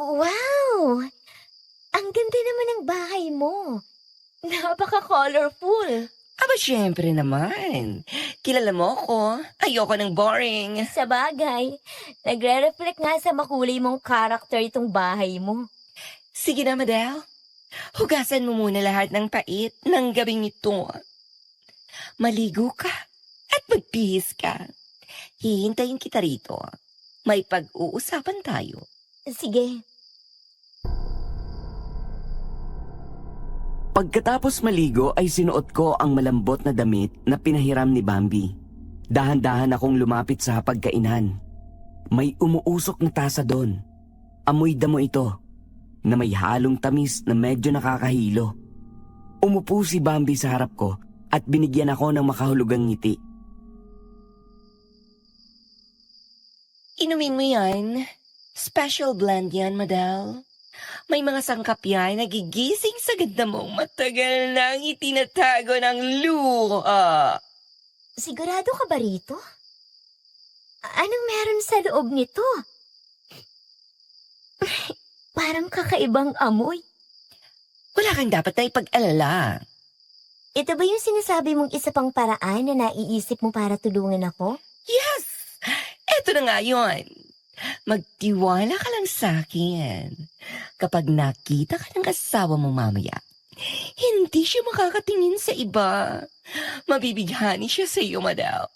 Wow! Ang ganda naman ng bahay mo. Napaka-colorful. Aba, syempre naman. Kilala mo ko. Ayoko ng boring. Sa bagay, nagre-reflect nga sa makulay mong karakter itong bahay mo. Sige na, Madel. Hugasan mo muna lahat ng pait ng gabing ito. Maligo ka at magbihis ka. Hihintayin kita rito. May pag-uusapan tayo. Sige. Pagkatapos maligo ay sinuot ko ang malambot na damit na pinahiram ni Bambi. Dahan-dahan akong lumapit sa hapagkainan. May umuusok na tasa doon. Amoy damo ito, na may halong tamis na medyo nakakahilo. Umupo si Bambi sa harap ko at binigyan ako ng makahulugang ngiti. Inumin mo yan. Special blend yan, Madel. May mga sangkap yan nagigising sa ganda mong matagal nang itinatago ng luha. Sigurado ka ba rito? Anong meron sa loob nito? Parang kakaibang amoy. Wala kang dapat na ipag-alala. Ito ba yung sinasabi mong isa pang paraan na naiisip mo para tulungan ako? Yes! Eto na nga yun. Magtiwala ka lang sa akin. Kapag nakita ka ng asawa mo mamaya, hindi siya makakatingin sa iba. Mabibighani siya sa iyo, Madel.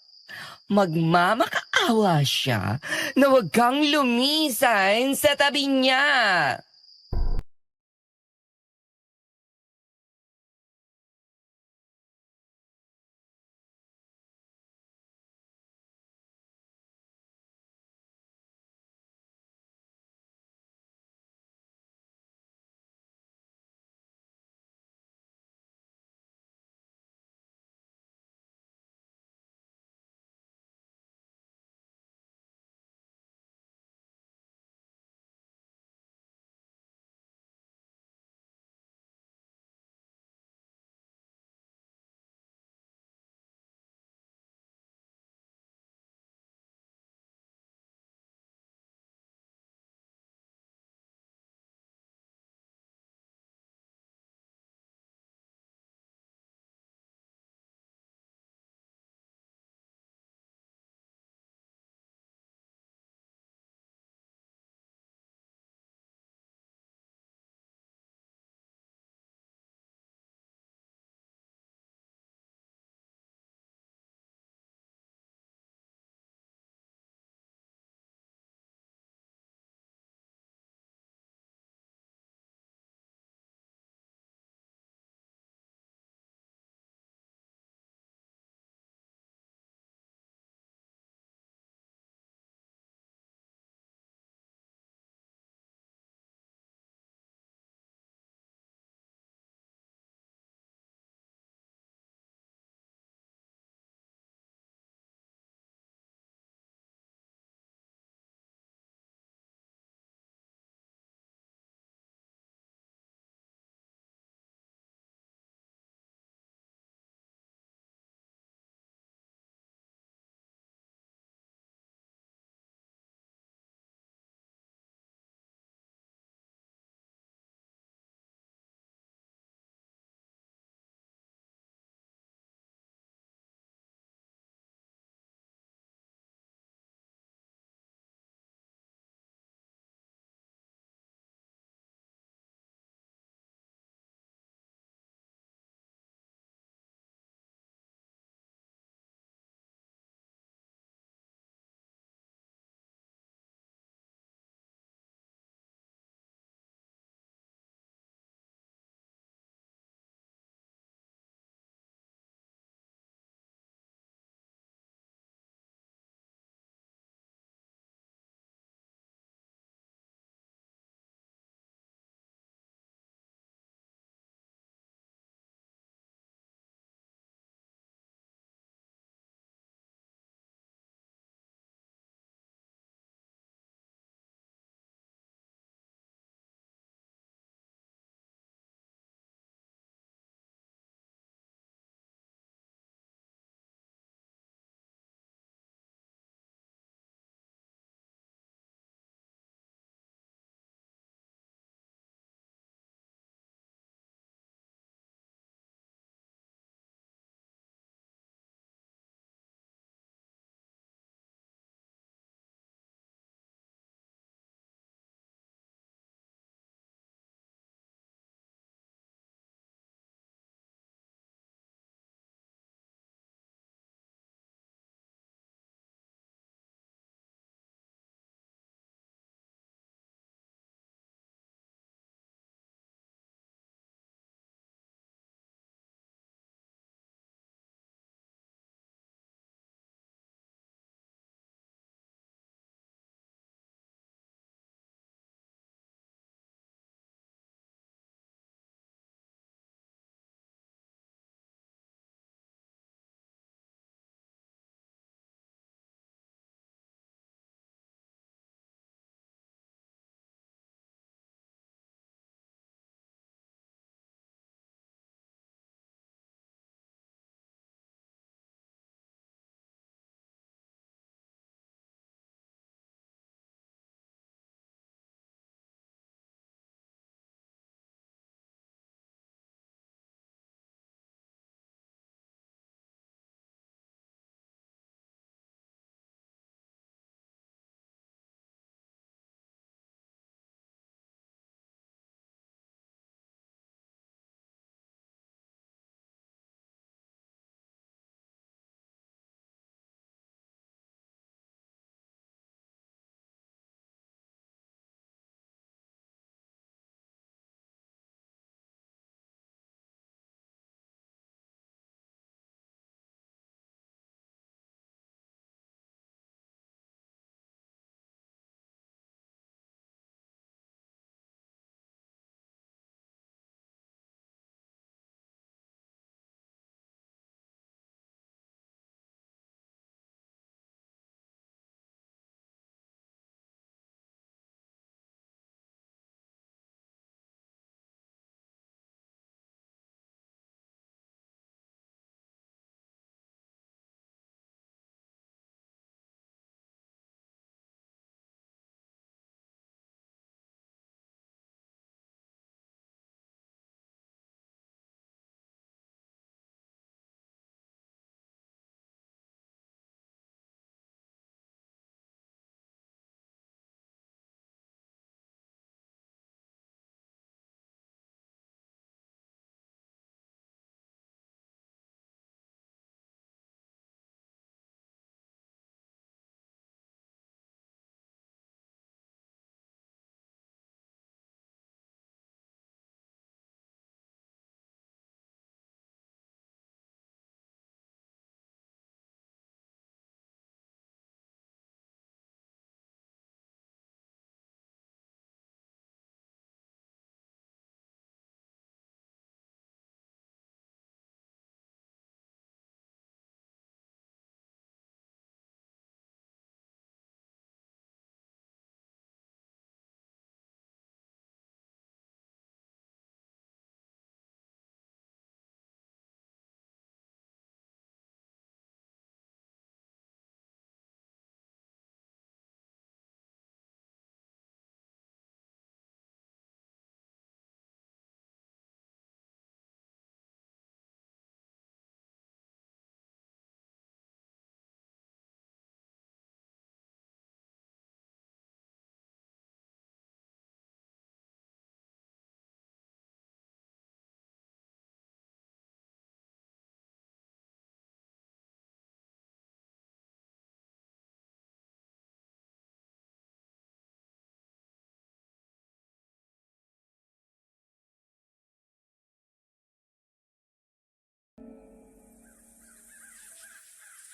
Magmamakaawa siya na huwag kang lumisan sa tabi niya.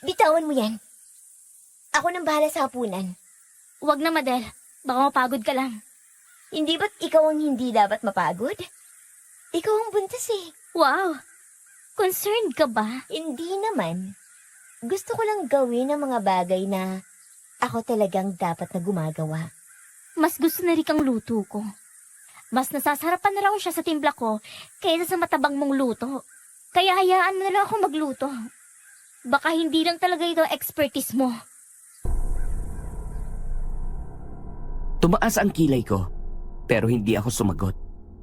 Bitawan mo yan. Ako nang bahala sa hapunan. Huwag na, Madel. Baka mapagod ka lang. Hindi ba't ikaw ang hindi dapat mapagod? Ikaw ang buntis eh. Wow! Concerned ka ba? Hindi naman. Gusto ko lang gawin ang mga bagay na ako talagang dapat na gumagawa. Mas gusto na rin kang luto ko. Mas nasasarapan na raw siya sa timpla ko kaysa sa matabang mong luto. Kaya hayaan mo na lang ako magluto. Baka hindi lang talaga ito expertise mo. Tumaas ang kilay ko, pero hindi ako sumagot.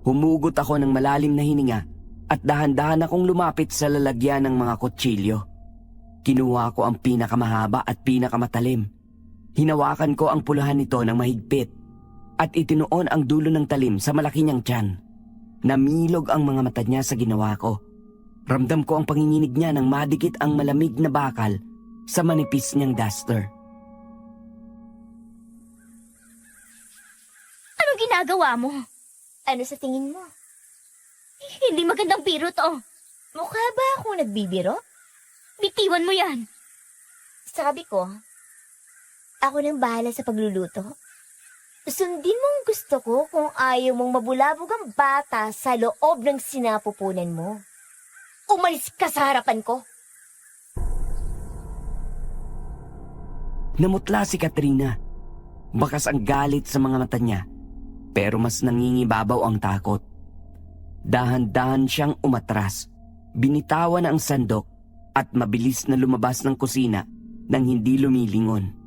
Humugot ako ng malalim na hininga at dahan-dahan akong lumapit sa lalagyan ng mga kutsilyo. Kinuha ko ang pinakamahaba at pinakamatalim. Hinawakan ko ang pulahan nito ng mahigpit at itinuon ang dulo ng talim sa malaki niyang tiyan. Namilog ang mga mata niya sa ginawa ko. Ramdam ko ang panginginig niya nang madikit ang malamig na bakal sa manipis niyang duster. Ano ginagawa mo? Ano sa tingin mo? Hindi magandang biro to. Mukha ba akong nagbibiro? Bitiwan mo yan. Sabi ko, ako nang bahala sa pagluluto. Sundin mo ang gusto ko kung ayaw mong mabulabog ang bata sa loob ng sinapupunan mo. Umalis ka sa harapan ko. Namutla si Katrina. Bakas ang galit sa mga mata niya, pero mas nangingibabaw ang takot. Dahan-dahan siyang umatras, binitawan ang sandok at mabilis na lumabas ng kusina nang hindi lumilingon.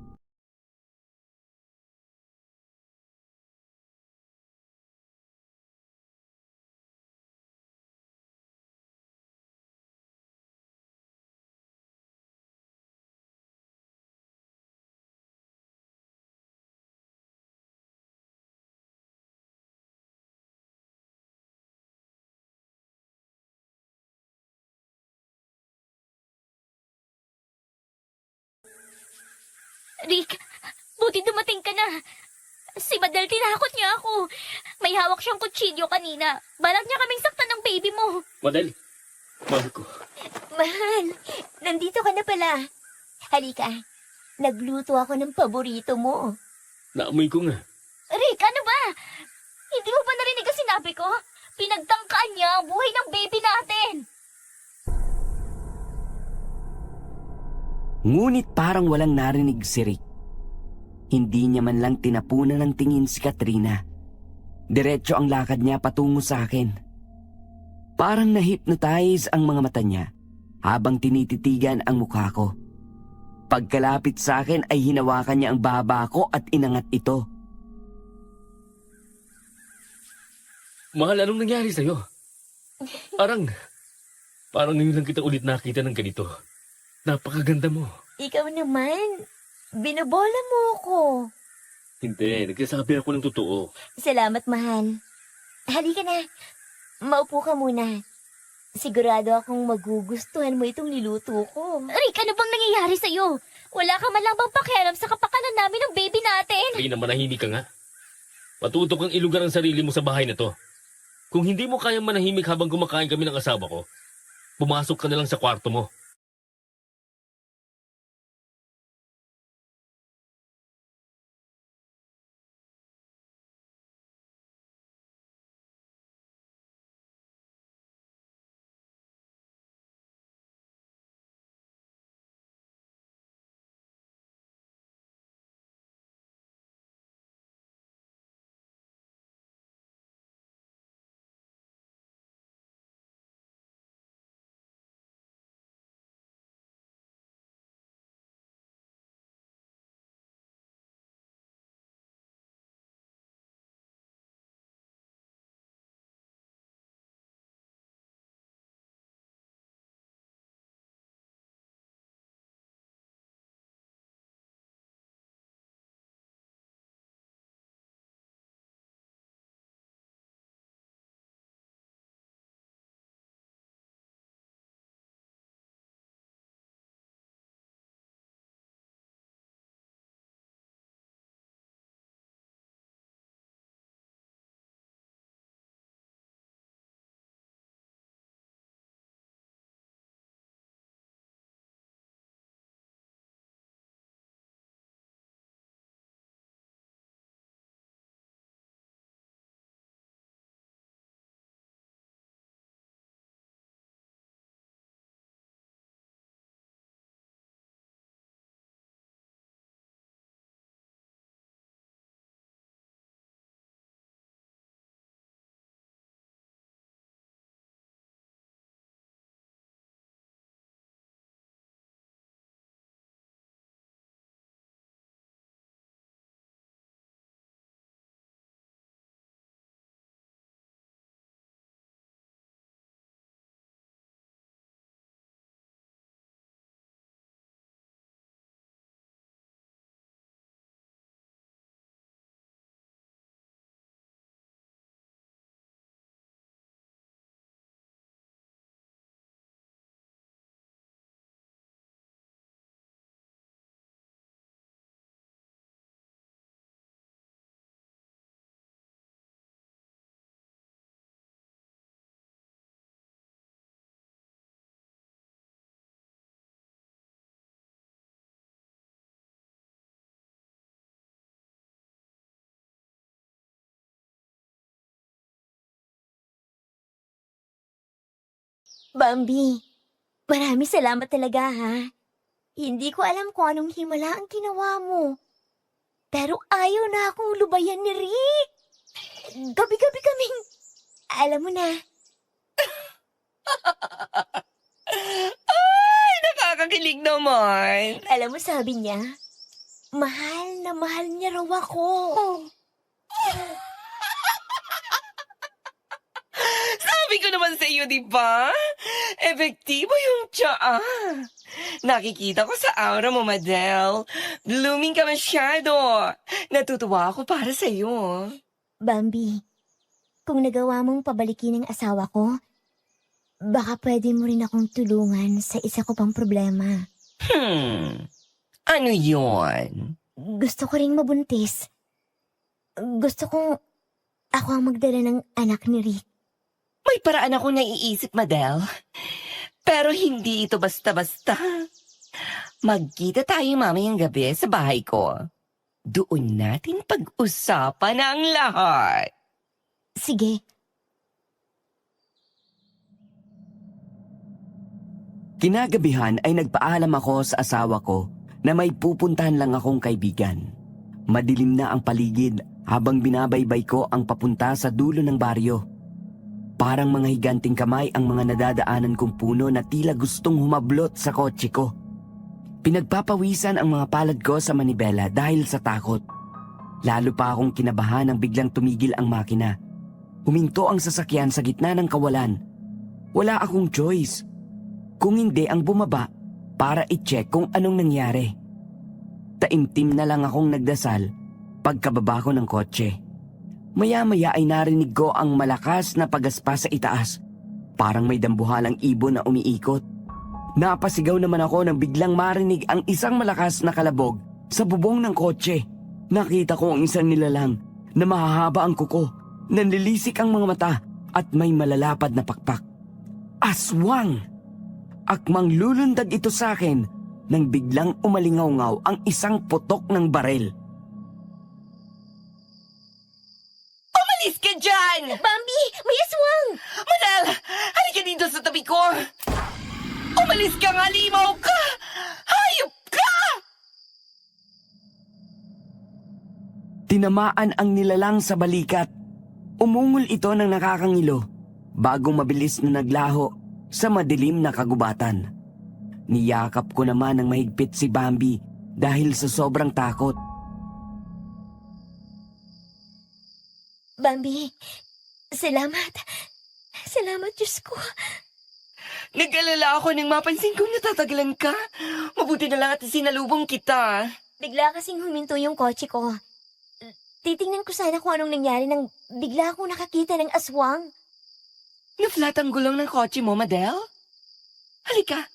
Rick, buti dumating ka na. Si Madel, tinakot niya ako. May hawak siyang kutsilyo kanina. Balak niya kaming saktan ng baby mo. Madel, mahal ko. Mahal, nandito ka na pala. Halika, nagluto ako ng paborito mo. Naamoy ko nga. Rick, ano ba? Hindi mo ba narinig ang sinabi ko? Pinagtangkaan niya ang buhay ng baby natin. Ngunit parang walang narinig si Rick. Hindi niya man lang tinapunan ng tingin si Katrina. Diretso ang lakad niya patungo sa akin. Parang na-hypnotize ang mga mata niya habang tinititigan ang mukha ko. Pagkalapit sa akin ay hinawakan niya ang baba ko at inangat ito. Mahal, anong nangyari sa'yo? Parang ngayon lang kita ulit nakita ng ganito. Napakaganda mo. Ikaw naman, binobola mo ako. Hindi, nagsasabi ako ng totoo. Salamat, mahal. Halika na, maupo ka muna. Sigurado akong magugustuhan mo itong niluto ko. Rick, ano bang nangyayari sa'yo? Wala ka man lang bang pakialam sa kapakanan namin ng baby natin? Rina, manahimik ka nga. Matuto kang ilugar ang sarili mo sa bahay na to. Kung hindi mo kayang manahimik habang kumakain kami ng asawa ko, pumasok ka na lang sa kwarto mo. Bambi, maraming salamat talaga ha. Hindi ko alam kung anong himala ang ginawa mo. Pero ayaw na akong lubayan ni Rick. Gabi-gabi kaming, alam mo na. Ay, nakakakilig naman. Alam mo sabi niya, mahal na mahal niya raw ako. Sabi ko naman sa iyo, di ba? Epektibo yung tsaa. Nakikita ko sa aura mo, Madel. Blooming ka masyado. Natutuwa ako para sa iyo. Bambi, kung nagawa mong pabalikin ang asawa ko, baka pwede mo rin akong tulungan sa isa ko pang problema. Ano yon? Gusto ko ring mabuntis. Gusto kong ako ang magdala ng anak ni Rick. May paraan ako naiisip, Madel. Pero hindi ito basta-basta. Magkita tayo mamayang gabi sa bahay ko. Doon natin pag-usapan ang lahat. Sige, Kinagabihan ay nagpaalam ako sa asawa ko na may pupuntahan lang akong kaibigan. Madilim na ang paligid habang binabaybay ko ang papunta sa dulo ng baryo. Parang mga higanting kamay ang mga nadadaanan kong puno na tila gustong humablot sa kotse ko. Pinagpapawisan ang mga palad ko sa manibela dahil sa takot. Lalo pa akong kinabahan nang biglang tumigil ang makina. Huminto ang sasakyan sa gitna ng kawalan. Wala akong choice. Kung hindi ang bumaba para i-check kung anong nangyari. Taimtim na lang akong nagdasal pagkababa ko ng kotse. Maya-maya ay narinig ko ang malakas na pagaspa sa itaas. Parang may dambuhalang ibon na umiikot. Napasigaw naman ako nang biglang marinig ang isang malakas na kalabog sa bubong ng kotse. Nakita ko ang isang nilalang na mahahaba ang kuko, nanlilisik ang mga mata at may malalapad na pakpak. Aswang! Akmang lulundag ito sa akin nang biglang umalingaw-ngaw ang isang putok ng barel. Umalis ka dyan! Bambi, may aswang! Madel, halika dito sa tabi ko. Umalis ka nga, limaw ka! Hayop ka! Tinamaan ang nilalang sa balikat. Umungol ito ng nakakangilo bago mabilis na naglaho sa madilim na kagubatan. Niyakap ko naman ng mahigpit si Bambi dahil sa sobrang takot. Bambi, salamat. Salamat, Diyos ko. Nag-alala ako nang mapansin kong natatagalan ka. Mabuti na lang at sinalubong kita. Bigla kasing huminto yung kotse ko. Titingnan ko sana kung anong nangyari nang bigla akong nakakita ng aswang. Na-flat ang gulong ng kotse mo, Madel? Halika,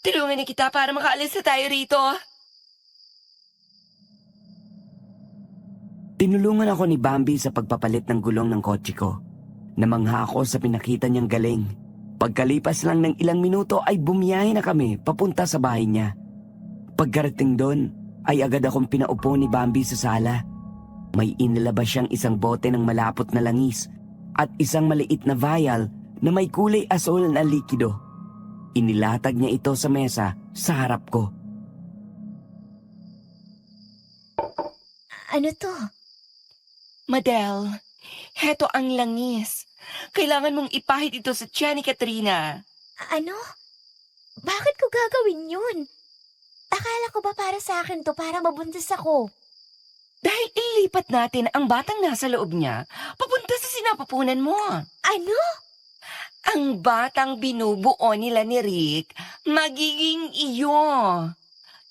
tulungan na kita para makaalis na tayo rito. Tinulungan ako ni Bambi sa pagpapalit ng gulong ng kotse ko. Namangha ako sa pinakita niyang galing. Pagkalipas lang ng ilang minuto ay bumiyahe na kami papunta sa bahay niya. Pagkarating doon ay agad akong pinaupo ni Bambi sa sala. May inilabas siyang isang bote ng malapot na langis at isang maliit na vial na may kulay asul na likido. Inilatag niya ito sa mesa sa harap ko. Ano to? Madel, heto ang langis. Kailangan mong ipahid ito sa tiyan ni Katrina. Ano? Bakit ko gagawin yun? Akala ko ba para sa akin to para mabuntis ako? Dahil ilipat natin ang batang nasa loob niya papunta sa sinapupunan mo. Ano? Ang batang binubuo nila ni Rick, magiging iyo.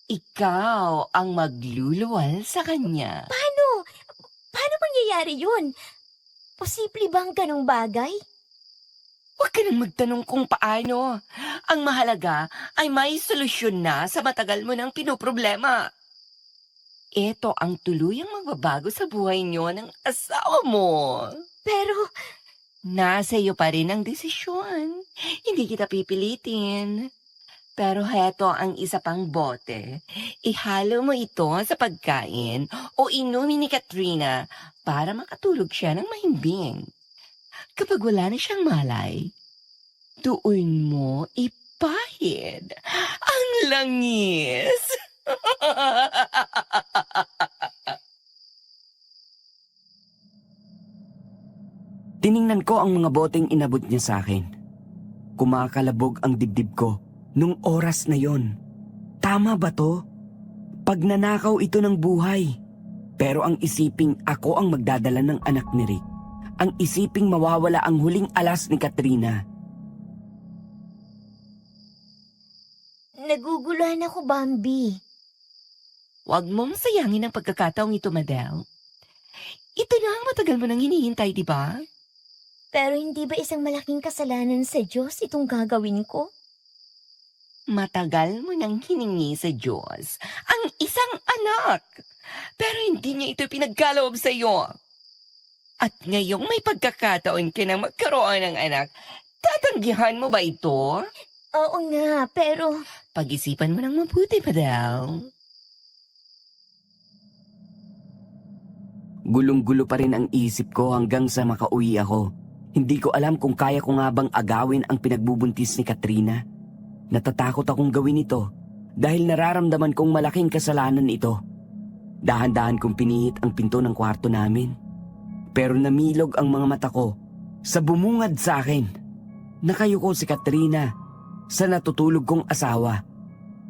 Ikaw ang magluluwal sa kanya. Paano? Paano mangyayari yun? Posible bang ganong bagay? Huwag ka nang magtanong kung paano. Ang mahalaga ay may solusyon na sa matagal mo nang pinoproblema. Ito ang tuluyang magbabago sa buhay niyo ng asawa mo. Pero, Nasa iyo pa rin ang desisyon. Hindi kita pipilitin. Pero heto ang isa pang bote. Ihalo mo ito sa pagkain o inumin ni Katrina para makatulog siya ng mahimbing. Kapag wala na siyang malay, Doon mo ipahid ang langis. Tiningnan ko ang mga boteng inabot niya sa akin. Kumakalabog ang dibdib ko nung oras na yon. Tama ba to? Pagnanakaw ito ng buhay. Pero ang isiping ako ang magdadala ng anak ni Rick. Ang isiping mawawala ang huling alas ni Katrina. Naguguluhan ako, Bambi. Huwag mong sayangin ang pagkakataong ito, Madel. Ito na ang matagal mo nang hinihintay, di ba? Pero hindi ba isang malaking kasalanan sa Diyos itong gagawin ko? Matagal mo nang hiningi sa Diyos ang isang anak. Pero hindi niya ito pinagkaloob sa iyo. At ngayong may pagkakataon ka na magkaroon ng anak, tatanggihan mo ba ito? Oo nga, pero Pag-isipan mo ng mabuti, Madel. Gulong-gulo pa rin ang isip ko hanggang sa makauwi ako. Hindi ko alam kung kaya ko nga bang agawin ang pinagbubuntis ni Katrina. Natatakot akong gawin ito dahil nararamdaman kong malaking kasalanan ito. Dahan-dahan kong pinihit ang pinto ng kwarto namin. Pero namilog ang mga mata ko sa bumungad sa akin. Nakayuko si Katrina sa natutulog kong asawa.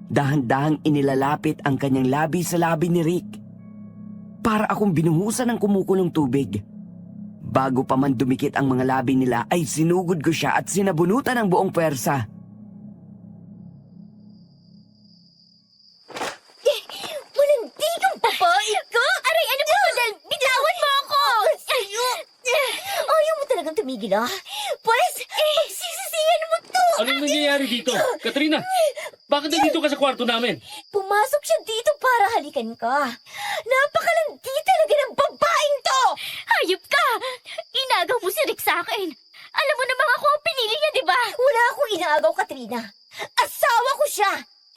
Dahan-dahang inilalapit ang kanyang labi sa labi ni Rick. Para akong binuhusan ng kumukulong tubig. Bago pa man dumikit ang mga labi nila ay sinugod ko siya at sinabunutan ng buong pwersa. malandi kang babae ka! Aray, ano ba? Bitawan mo ako! Ayaw mo talagang tumigil, ah? Pwes, pagsisisihan mo to! Anong nangyayari dito? Katrina, bakit nandito ka sa kwarto namin? Pumasok siya dito para halikan ka. Napakalandi talaga ng babaeng to! Hayop ka! Inagaw mo si Rick sa akin. Alam mo namang ako ang pinili niya, di ba? Wala akong inaagaw, Katrina. Asawa ko siya!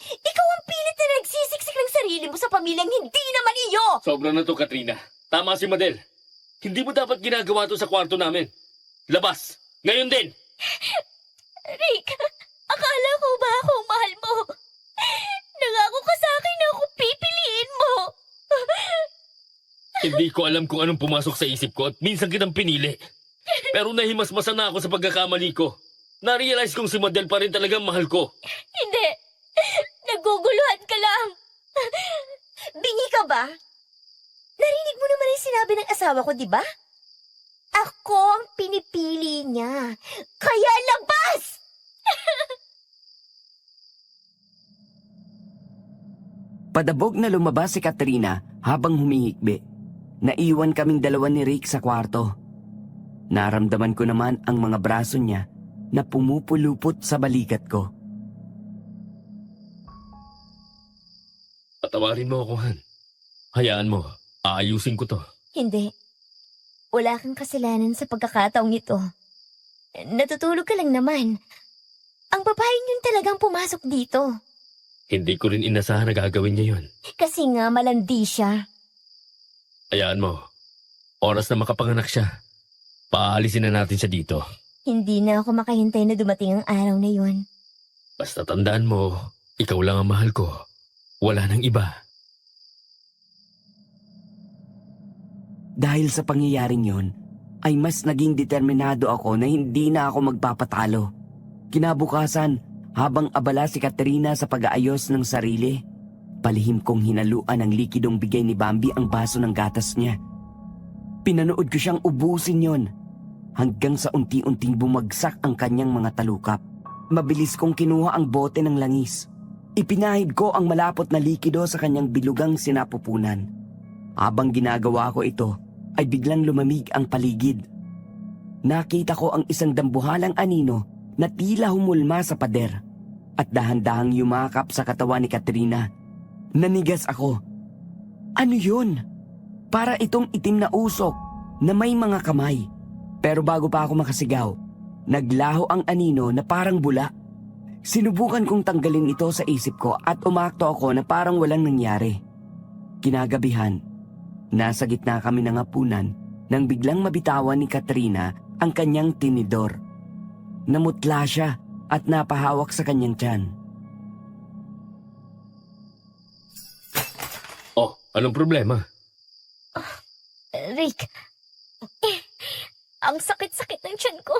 Ikaw ang pilit na nagsisiksik ng sarili mo sa pamilyang hindi naman iyo! Sobra na to, Katrina. Tama si Madel. Hindi mo dapat ginagawa to sa kwarto namin. Labas! Ngayon din! Rick, akala ko ba ako ang mahal mo? Nangako ka sa akin na ako pipiliin mo. Hindi ko alam kung anong pumasok sa isip ko at minsan kitang pinili. Pero nahimasmasan na ako sa pagkakamali ko. Na-realize kong si Madel pa rin talagang mahal ko. Hindi. Naguguluhan ka lang. Bingi ka ba? Narinig mo naman yung sinabi ng asawa ko, di ba? Ako ang pinipili niya. Kaya labas! Padabog na lumabas si Katrina habang humihikbi. Naiwan kaming dalawa ni Rick sa kwarto. Naramdaman ko naman ang mga braso niya na pumupulupot sa balikat ko. Patawarin mo ako, Han. Hayaan mo, aayusin ko to. Hindi. Wala kang kasalanan sa pagkakataong ito. Natutulog ka lang naman. Ang babaeng yun talagang pumasok dito. Hindi ko rin inasahan na gagawin niya yun. Kasi nga malandi siya. Hayaan mo, oras na makapanganak siya. Paalisin na natin siya dito. Hindi na ako makahintay na dumating ang araw na yun. Basta tandaan mo, ikaw lang ang mahal ko. Wala nang iba. Dahil sa pangyayaring yon, ay mas naging determinado ako na hindi na ako magpapatalo. Kinabukasan, habang abala si Katrina sa pag-aayos ng sarili, palihim kong hinaluan ng likidong bigay ni Bambi ang baso ng gatas niya. Pinanood ko siyang ubusin yon, hanggang sa unti-unting bumagsak ang kanyang mga talukap. Mabilis kong kinuha ang bote ng langis. Ipinahid ko ang malapot na likido sa kanyang bilugang sinapupunan. Habang ginagawa ko ito, ay biglang lumamig ang paligid. Nakita ko ang isang dambuhalang anino na tila humulma sa pader at dahan-dahang yumakap sa katawan ni Katrina. Nanigas ako. Ano yun? Para itong itim na usok na may mga kamay. Pero bago pa ako makasigaw, naglaho ang anino na parang bula. Sinubukan kong tanggalin ito sa isip ko at umakto ako na parang walang nangyari. Kinagabihan, nasa gitna kami ng hapunan nang biglang mabitawan ni Katrina ang kanyang tinidor. Namutla siya at napahawak sa kanyang tiyan. Oh, anong problema? Rick, ang sakit-sakit ng tiyan ko.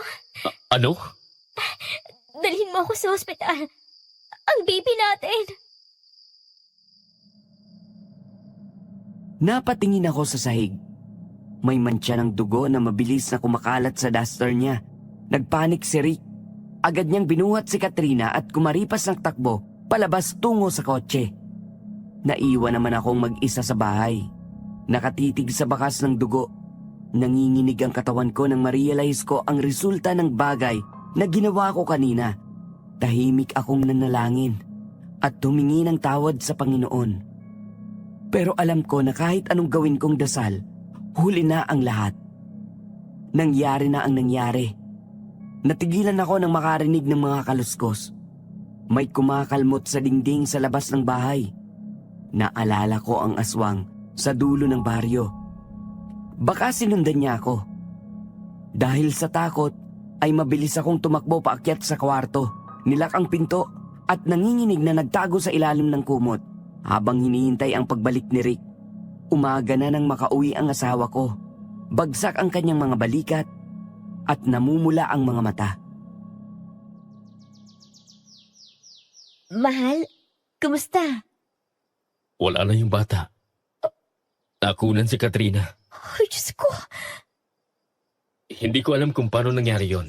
Ano? Dalhin mo ako sa ospital. Ang baby natin. Napatingin ako sa sahig. May mantsa ng dugo na mabilis na kumakalat sa duster niya. Nagpanik si Rick. Agad niyang binuhat si Katrina at kumaripas ng takbo palabas tungo sa kotse. Naiwan naman akong mag-isa sa bahay. Nakatitig sa bakas ng dugo. Nanginginig ang katawan ko nang ma-realize ko ang resulta ng bagay na ginawa ko kanina. Tahimik akong nanalangin at humingi ng tawad sa Panginoon. Pero alam ko na kahit anong gawin kong dasal, huli na ang lahat. Nangyari na ang nangyari. Natigilan ako nang makarinig ng mga kaluskos. May kumakalmot sa dingding sa labas ng bahay. Naalala ko ang aswang sa dulo ng baryo. Baka sinundan niya ako. Dahil sa takot, ay mabilis akong tumakbo paakyat sa kwarto. Nilak ang pinto at nanginginig na nagtago sa ilalim ng kumot. Habang hinihintay ang pagbalik ni Rick, umaga na nang makauwi ang asawa ko. Bagsak ang kanyang mga balikat at namumula ang mga mata. Mahal, kumusta? Wala na yung bata. Nakunan si Katrina. Ay, Diyos ko. Hindi ko alam kung paano nangyari yon.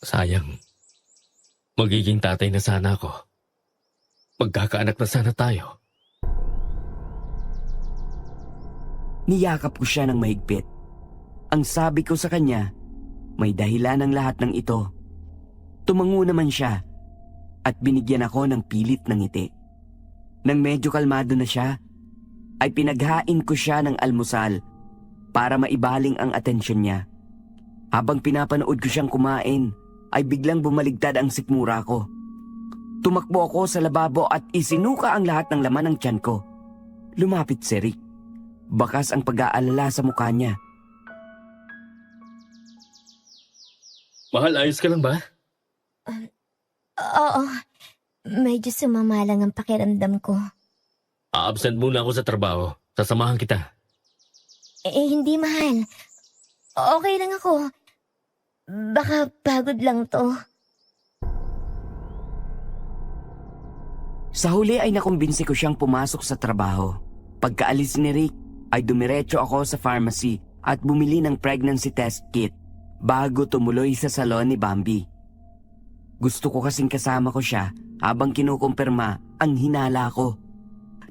Sayang. Magiging tatay na sana ako. Magkakaanak na sana tayo. Niyakap ko siya ng mahigpit. Ang sabi ko sa kanya, may dahilan ang lahat ng ito. Tumango naman siya at binigyan ako ng pilit ng ngiti. Nang medyo kalmado na siya, ay pinaghain ko siya ng almusal para maibaling ang atensyon niya. Habang pinapanood ko siyang kumain, ay biglang bumaligtad ang sikmura ko. Tumakbo ako sa lababo at isinuka ang lahat ng laman ng tiyan ko. Lumapit si Rick. Bakas ang pag-aalala sa mukha niya. Mahal, ayos ka lang ba? Oo, medyo sumama lang ang pakiramdam ko. A-absent muna ako sa trabaho. Sasamahan kita. Hindi mahal. Okay lang ako. Baka pagod lang to. Sa huli ay nakumbinsi ko siyang pumasok sa trabaho. Pagkaalis ni Rick, ay dumiretso ako sa pharmacy at bumili ng pregnancy test kit bago tumuloy sa salon ni Bambi. Gusto ko kasing kasama ko siya habang kinukumpirma ang hinala ko.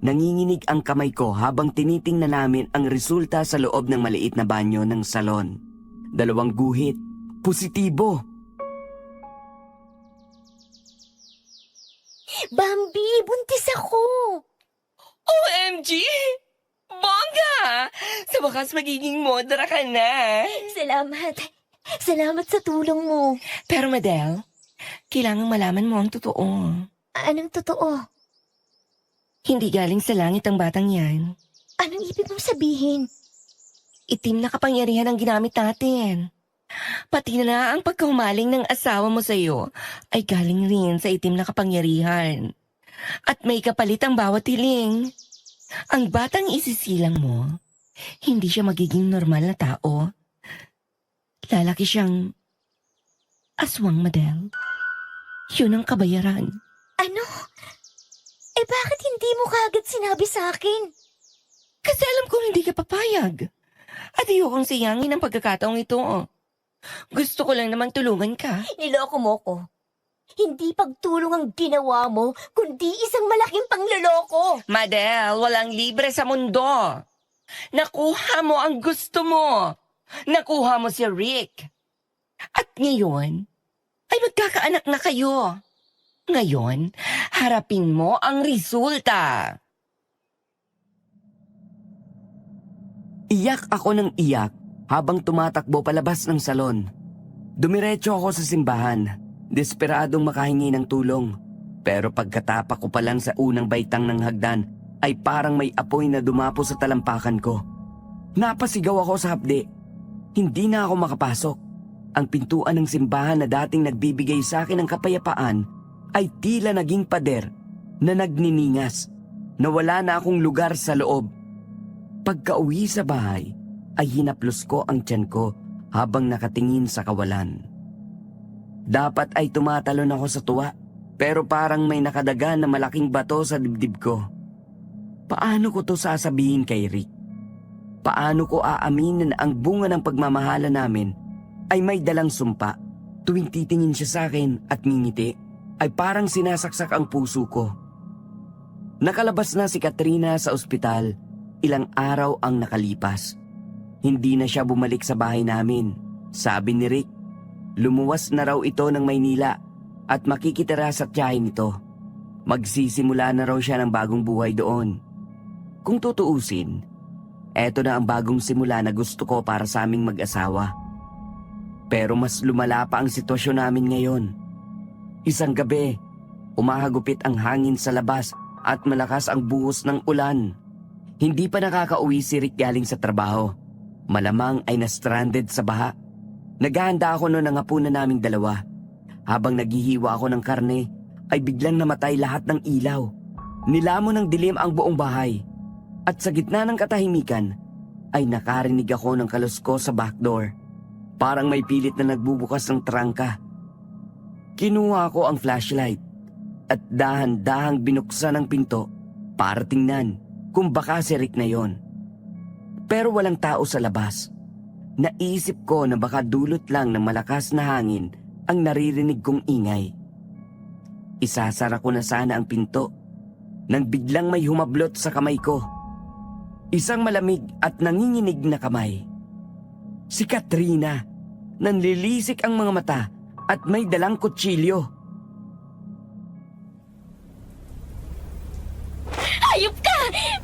Nanginginig ang kamay ko habang tinitingnan namin ang resulta sa loob ng maliit na banyo ng salon. 2 guhit. Positibo! Bambi, buntis ako! OMG! Bongga! Sa wakas magiging modera ka na. Salamat. Salamat sa tulong mo. Pero Madel, kailangang malaman mo ang totoo. Anong totoo? Hindi galing sa langit ang batang yan. Anong ibig mong sabihin? Itim na kapangyarihan ang ginamit natin. Pati na ang pagkahumaling ng asawa mo sa'yo ay galing rin sa itim na kapangyarihan. At may kapalit ang bawat hiling. Ang batang isisilang mo, hindi siya magiging normal na tao. Lalaki siyang aswang, Madel. Yun ang kabayaran. Ano? Bakit hindi mo kagad sinabi sa akin? Kasi alam kong hindi ka papayag. At ayokong sayangin ang pagkakataong ito. Gusto ko lang namang tulungan ka. Niloko mo ko. Hindi pagtulong ang ginawa mo, kundi isang malaking pangloloko. Madel, walang libre sa mundo. Nakuha mo ang gusto mo. Nakuha mo si Rick. At ngayon, ay magkakaanak na kayo. Ngayon, harapin mo ang resulta. Iyak ako ng iyak habang tumatakbo palabas ng salon. Dumiretso ako sa simbahan, desperadong makahingi ng tulong. Pero pagkatapak ko pa lang sa unang baitang ng hagdan, ay parang may apoy na dumapo sa talampakan ko. Napasigaw ako sa hapde. Hindi na ako makapasok. Ang pintuan ng simbahan na dating nagbibigay sa akin ng kapayapaan ay tila naging pader na nagniningas na wala na akong lugar sa loob. Pagka-uwi sa bahay ay hinaplos ko ang tiyan ko habang nakatingin sa kawalan. Dapat ay tumatalon ako sa tuwa pero parang may nakadaga na malaking bato sa dibdib ko. Paano ko to sasabihin kay Rick? Paano ko aaminin na ang bunga ng pagmamahala namin ay may dalang sumpa? Tuwing titingin siya sa akin at ngingiti, ay parang sinasaksak ang puso ko. Nakalabas na si Katrina sa ospital, ilang araw ang nakalipas. Hindi na siya bumalik sa bahay namin. Sabi ni Rick, lumuwas na raw ito ng Maynila at makikitira sa tiyahin nito. Magsisimula na raw siya ng bagong buhay doon. Kung tutuusin, eto na ang bagong simula na gusto ko para sa aming mag-asawa. Pero mas lumala pa ang sitwasyon namin ngayon. Isang gabi, umahagupit ang hangin sa labas at malakas ang buhos ng ulan. Hindi pa nakakauwi si Rick galing sa trabaho. Malamang ay na-stranded sa baha. Naghahanda ako noon ng hapunan naming dalawa. Habang naghihiwa ako ng karne, ay biglang namatay lahat ng ilaw. Nilamon ng dilim ang buong bahay. At sa gitna ng katahimikan, ay nakarinig ako ng kalusko sa backdoor. Parang may pilit na nagbubukas ng trangka. Kinuha ko ang flashlight at dahan-dahang binuksan ang pinto para tingnan kung baka si Rick na yon. Pero walang tao sa labas. Naisip ko na baka dulot lang ng malakas na hangin ang naririnig kong ingay. Isasara ko na sana ang pinto nang biglang may humablot sa kamay ko. Isang malamig at nanginginig na kamay. Si Katrina. Nanlilisik ang mga mata at may dalang kutsilyo. Hayop ka!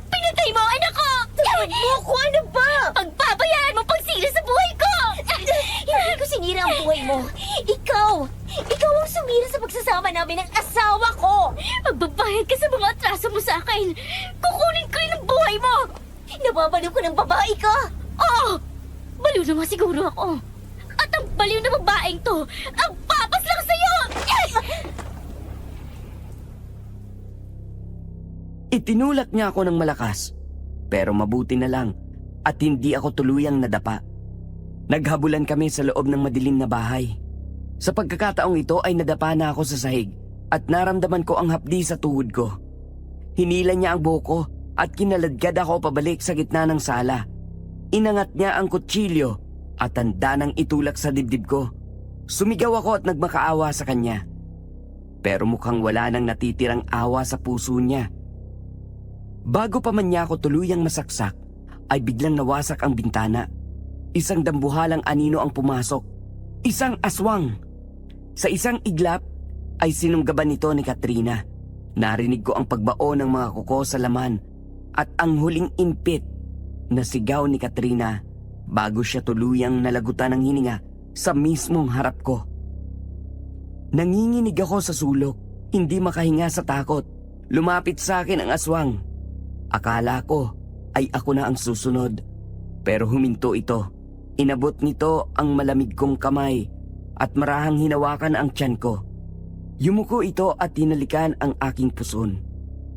Pinatay mo ang anak ko! Tawad mo ako, ano ba? Pagpapayaran mo pagsira sa buhay ko! Hindi ko sinira ang buhay mo. Ikaw ang sumira sa pagsasama namin ng asawa ko. Magbabayad ka sa mga atraso mo sa akin! Kukunin ko yung buhay mo! Nababaliw ko ng babae ka. Oo! Baliw naman siguro ako. At ang baliw na babaeng to, ang papas lang sa'yo! Itinulak niya ako ng malakas. Pero mabuti na lang at hindi ako tuluyang nadapa. Naghabulan kami sa loob ng madilim na bahay. Sa pagkakataong ito ay nadapa na ako sa sahig at naramdaman ko ang hapdi sa tuhod ko. Hinila niya ang buhok ko at kinaladkad ako pabalik sa gitna ng sala. Inangat niya ang kutsilyo at tanda nang itulak sa dibdib ko. Sumigaw ako at nagmakaawa sa kanya. Pero mukhang wala nang natitirang awa sa puso niya. Bago pa man niya ako tuluyang masaksak, ay biglang nawasak ang bintana. Isang dambuhalang anino ang pumasok. Isang aswang. Sa isang iglap ay sinunggaban nito ni Katrina. Narinig ko ang pagbao ng mga kuko sa laman at ang huling impit na sigaw ni Katrina bago siya tuluyang nalagutan ng hininga sa mismong harap ko. Nanginginig ako sa sulok, hindi makahinga sa takot. Lumapit sa akin ang aswang. Akala ko ay ako na ang susunod. Pero huminto ito. Inabot nito ang malamig kong kamay at marahang hinawakan ang tiyan ko. Yumuko ito at hinalikan ang aking puson.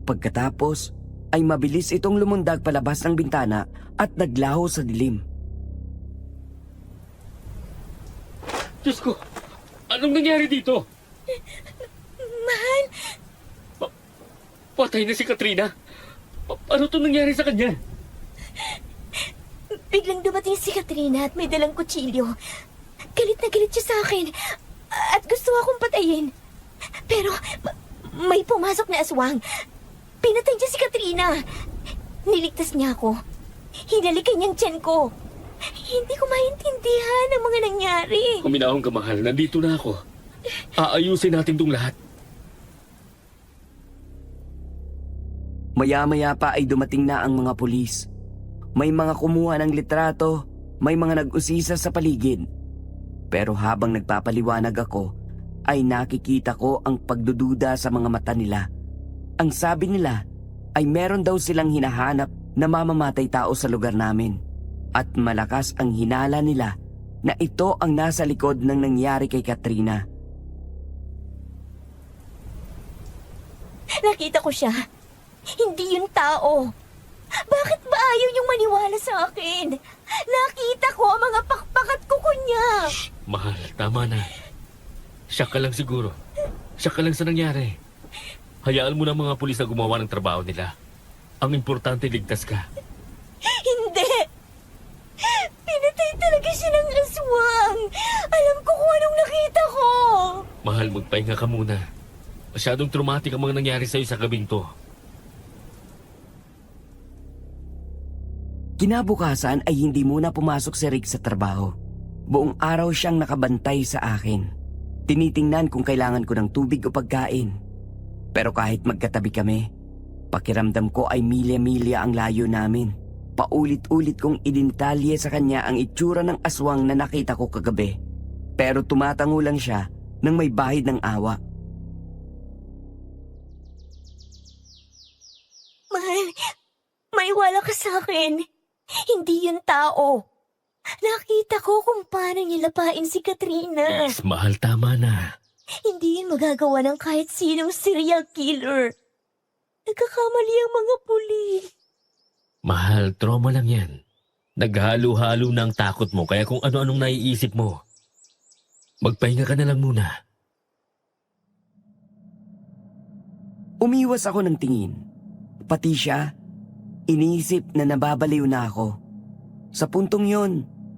Pagkatapos ay mabilis itong lumundag palabas ng bintana at naglaho sa dilim. Diyos ko, anong nangyari dito? Mahal, Patay na si Katrina. Ano to nangyari sa kanya? biglang dumating si Katrina at may dalang kutsilyo. Galit na galit siya sa akin at gusto akong patayin. Pero may pumasok na aswang. Pinatay niya si Katrina. Niligtas niya ako. Hinalikan niyang tiyan ko. Hindi ko maintindihan ang mga nangyari. Kuminahong ka, mahal. Nandito na ako. Aayusin natin tong lahat. Maya-maya pa ay dumating na ang mga pulis. May mga kumuha ng litrato, may mga nag-usisa sa paligid. Pero habang nagpapaliwanag ako, ay nakikita ko ang pagdududa sa mga mata nila. Ang sabi nila ay meron daw silang hinahanap na mamamatay tao sa lugar namin. At malakas ang hinala nila na ito ang nasa likod ng nangyari kay Katrina. Nakita ko siya. Hindi yun tao. Bakit ba ayaw niyong maniwala sa akin? Nakita ko ang mga pakpak at kuko niya. Mahal, tama na. Siya ka lang siguro. Siya ka lang sa nangyari. Hayaan mo na ang mga pulis na gumawa ng trabaho nila. Ang importante, ligtas ka. Hindi. Pinatay talaga siya ng aswang. Alam ko kung anong nakita ko. Mahal, magpahinga ka muna. Masyadong traumatic ang mga nangyari sa'yo sa gabing to. Kinabukasan ay hindi muna pumasok si Rick sa trabaho. Buong araw siyang nakabantay sa akin. Tinitingnan kung kailangan ko ng tubig o pagkain. Pero kahit magkatabi kami, pakiramdam ko ay milya-milya ang layo namin. Paulit-ulit kong idintalye sa kanya ang itsura ng aswang na nakita ko kagabi. Pero tumatango lang siya nang may bahid ng awa. Mahal, maiwala ka sa akin. Hindi yun tao. Nakita ko kung paano niya lapain si Katrina. Yes, mahal, tama na. Hindi yun magagawa ng kahit sinong serial killer. Nagkakamali ang mga pulis. Mahal, trauma lang yan. Naghalo-halo na ang takot mo kaya kung ano-anong naiisip mo. Magpahinga ka na lang muna. Umiwas ako ng tingin. Pati siya, iniisip na nababaliw na ako. Sa puntong yon,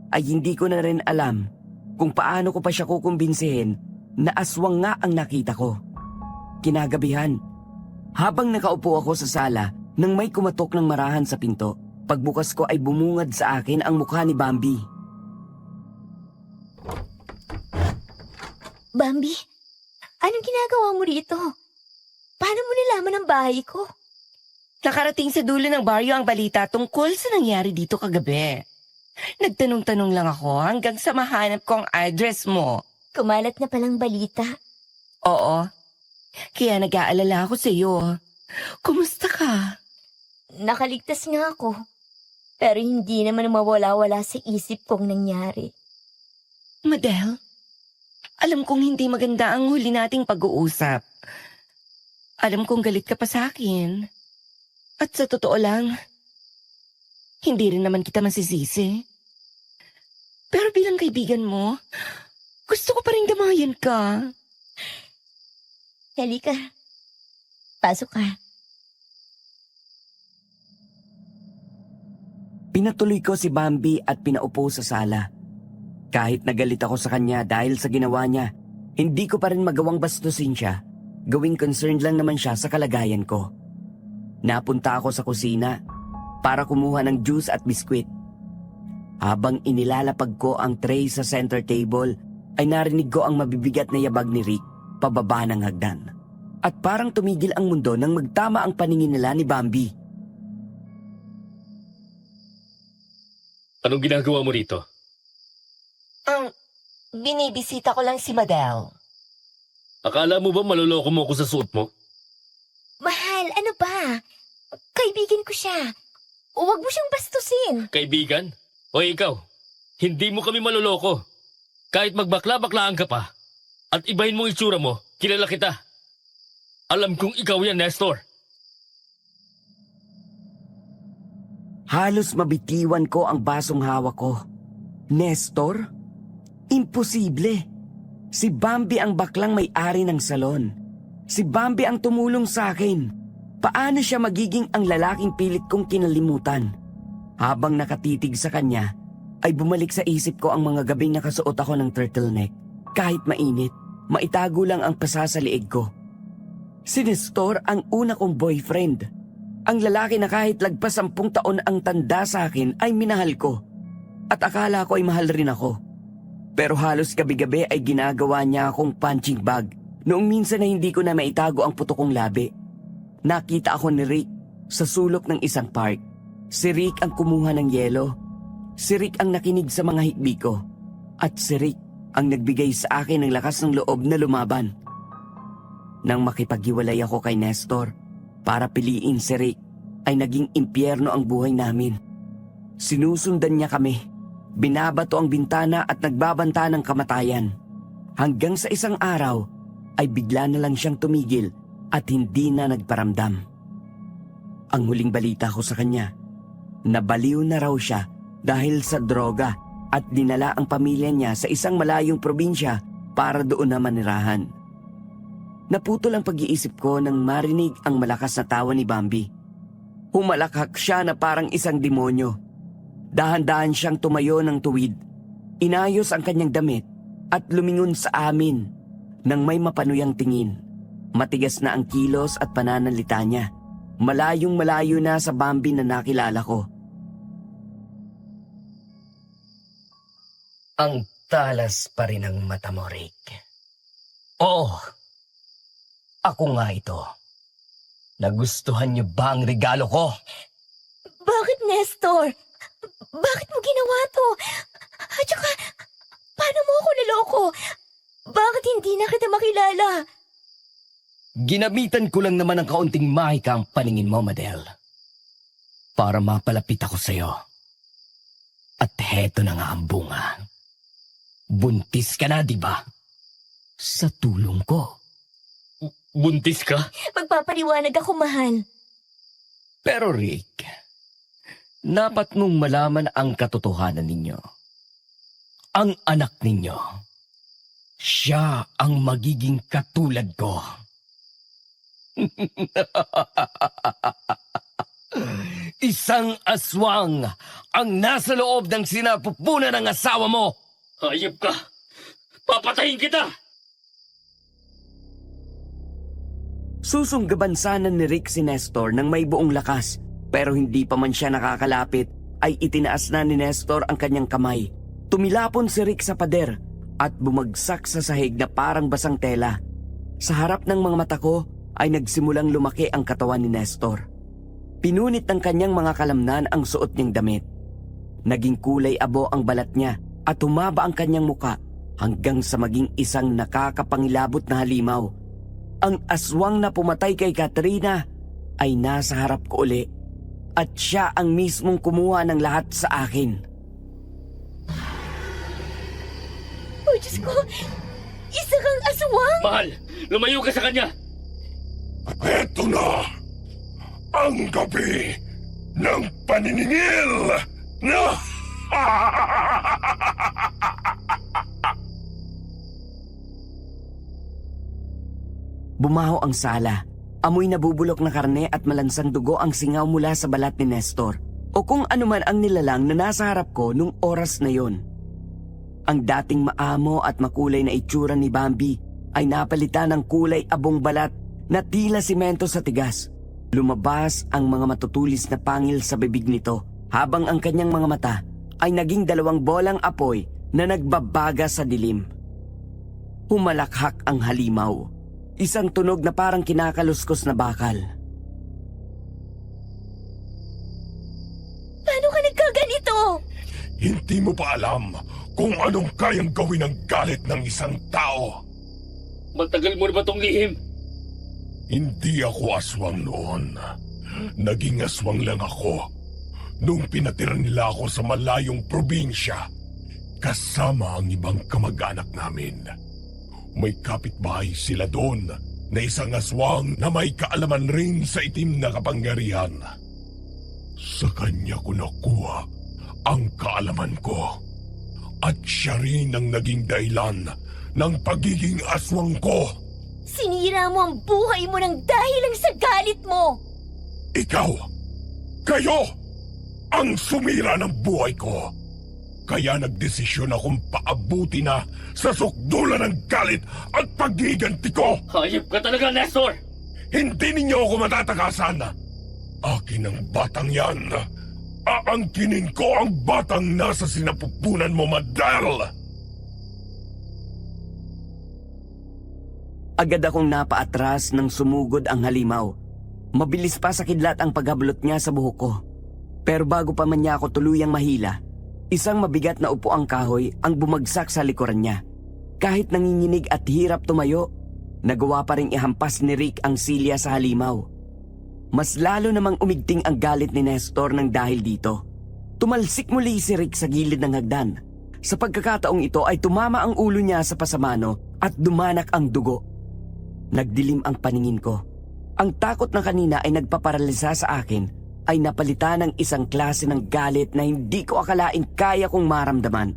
ay hindi ko na rin alam kung paano ko pa siya kukumbinsihin na aswang nga ang nakita ko. Kinagabihan, habang nakaupo ako sa sala nang may kumatok ng marahan sa pinto, pagbukas ko ay bumungad sa akin ang mukha ni Bambi. Bambi, anong ginagawa mo rito? Paano mo nalaman ang bahay ko? Nakarating sa dulo ng baryo ang balita tungkol sa nangyari dito kagabi. Nagtanong-tanong lang ako hanggang sa mahanap ko ang address mo. Kumalat na palang balita. Oo. Kaya nag-aalala ako sa iyo. Kumusta ka? Nakaligtas nga ako. Pero hindi naman mawala-wala sa isip kong nangyari. Madel, alam kong hindi maganda ang huli nating pag-uusap. Alam kong galit ka pa sa akin. At sa totoo lang, hindi rin naman kita masisisi. Pero bilang kaibigan mo, gusto ko pa rin damayan ka. Halika. Pasok ka. Pinatuloy ko si Bambi at pinaupo sa sala. Kahit nagalit ako sa kanya dahil sa ginawa niya, hindi ko pa rin magawang bastusin siya. Gawing concerned lang naman siya sa kalagayan ko. Napunta ako sa kusina para kumuha ng juice at biskwit. Habang inilalapag ko ang tray sa center table, ay narinig ko ang mabibigat na yabag ni Rick pababa ng hagdan. At parang tumigil ang mundo nang magtama ang paningin nila ni Bambi. Anong ginagawa mo rito? Binibisita ko lang si Madel. Akala mo ba maloloko mo ako sa suot mo? Mahal, ano ba? Kaibigan ko siya. Huwag mo siyang bastusin. Kaibigan? O ikaw, hindi mo kami maloloko. Kahit magbakla-baklaan ka pa, at ibahin mo itsura mo, kilala kita. Alam kong ikaw yan, Nestor. Halos mabitiwan ko ang basong hawak ko. Nestor? Imposible. Si Bambi ang baklang may-ari ng salon. Si Bambi ang tumulong sa akin. Paano siya magiging ang lalaking pilit kong kinalimutan? Habang nakatitig sa kanya, ay bumalik sa isip ko ang mga gabing nakasuot ako ng turtleneck. Kahit mainit, maitago lang ang pasa sa liig ko. Si Nestor ang una kong boyfriend. Ang lalaki na kahit lagpas 10 taon ang tanda sa akin ay minahal ko. At akala ko ay mahal rin ako. Pero halos gabi-gabi ay ginagawa niya akong punching bag. Noong minsan na hindi ko na maitago ang puto kong labi. Nakita ako ni Rick sa sulok ng isang park. Si Rick ang kumuha ng yelo. Si Rick ang nakinig sa mga hikbi ko. At si Rick ang nagbigay sa akin ng lakas ng loob na lumaban. Nang makipaghiwalay ako kay Nestor para piliin si Rick, ay naging impyerno ang buhay namin. Sinusundan niya kami. binabato ang bintana at nagbabanta ng kamatayan. Hanggang sa isang araw ay bigla na lang siyang tumigil at hindi na nagparamdam. Ang huling balita ko sa kanya, nabaliw na raw siya dahil sa droga at dinala ang pamilya niya sa isang malayong probinsya para doon na manirahan. Naputol ang pag-iisip ko nang marinig ang malakas na tawa ni Bambi. Humalakhak siya na parang isang demonyo. Dahan-dahan siyang tumayo ng tuwid. Inayos ang kanyang damit at lumingon sa amin nang may mapanuyang tingin. Matigas na ang kilos at pananalita niya. Malayong malayo na sa Bambi na nakilala ko. Ang talas pa rin ng mata mo, Rick. Oo, ako nga ito. Nagustuhan niyo ba ang regalo ko? Bakit, Nestor? Bakit mo ginawa to? At saka, paano mo ako naloko? Bakit hindi na kita makilala? Ginamitan ko lang naman ng kaunting mahika ang paningin mo, Madel. Para mapalapit ako sa'yo. At heto na nga ang bunga. Buntis ka na, di ba? Sa tulong ko. Buntis ka? Magpapaliwanag ako, mahal. Pero Rick, dapat mong malaman ang katotohanan ninyo. Ang anak ninyo, siya ang magiging katulad ko. Isang aswang ang nasa loob ng sinapupunan ng asawa mo. Hayop ka! Papatayin kita! Susunggaban sana ni Rick si Nestor ng may buong lakas, pero hindi pa man siya nakakalapit ay itinaas na ni Nestor ang kanyang kamay. Tumilapon si Rick sa pader at bumagsak sa sahig na parang basang tela. Sa harap ng mga mata ko ay nagsimulang lumaki ang katawan ni Nestor. Pinunit ng kanyang mga kalamnan ang suot niyang damit. Naging kulay abo ang balat niya at humaba ang kanyang muka hanggang sa maging isang nakakapangilabot na halimaw. Ang aswang na pumatay kay Katrina ay nasa harap ko uli at siya ang mismong kumuha ng lahat sa akin. Oh, Diyos ko! Isa kang aswang! Mahal, lumayo ka sa kanya! Eto na ang gabi ng paniningil na Bumaho ang sala. Amoy nabubulok na karne at malansang dugo ang singaw mula sa balat ni Nestor o kung anuman ang nilalang na nasa harap ko nung oras na yon. Ang dating maamo at makulay na itsura ni Bambi ay napalitan ng kulay abong balat na tila simento sa tigas. Lumabas ang mga matutulis na pangil sa bibig nito habang ang kanyang mga mata ay naging dalawang bolang apoy na nagbabaga sa dilim. Humalakhak ang halimaw. Isang tunog na parang kinakaluskos na bakal. Paano ka nagkaganito? hindi mo pa alam kung anong kayang gawin ng galit ng isang tao. Matagal mo na ba itong lihim? Hindi ako aswang noon. Naging aswang lang ako nung pinatira nila ako sa malayong probinsya kasama ang ibang kamag-anak namin. May kapitbahay sila doon na isang aswang na may kaalaman rin sa itim na kapangyarihan. Sa kanya ko nakuha ang kaalaman ko at siya rin ang naging dahilan ng pagiging aswang ko. Sinira mo ang buhay mo ng dahil lang sa galit mo! Ikaw, kayo, ang sumira ng buhay ko. Kaya nagdesisyon akong paabuti na sa sukdulan ng galit at paggiganti ko. Hayop ka talaga, Nestor! Hindi ninyo ako matatakasan. Akin ang batang yan. Aangkinin ko ang batang nasa sinapupunan mo, Madel. Agad akong napaatras nang sumugod ang halimaw. Mabilis pa sa kidlat ang paghablot niya sa buhok ko. Pero bago pa man niya ako tuluyang mahila, isang mabigat na upuang kahoy ang bumagsak sa likuran niya. Kahit nanginginig at hirap tumayo, nagawa pa rin ihampas ni Rick ang silya sa halimaw. Mas lalo namang umigting ang galit ni Nestor ng dahil dito. Tumalsik muli si Rick sa gilid ng hagdan. Sa pagkakataong ito ay tumama ang ulo niya sa pasamano at dumanak ang dugo. Nagdilim ang paningin ko. Ang takot na kanina ay nagpaparalisa sa akin ay napalitan ng isang klase ng galit na hindi ko akalaing kaya kong maramdaman.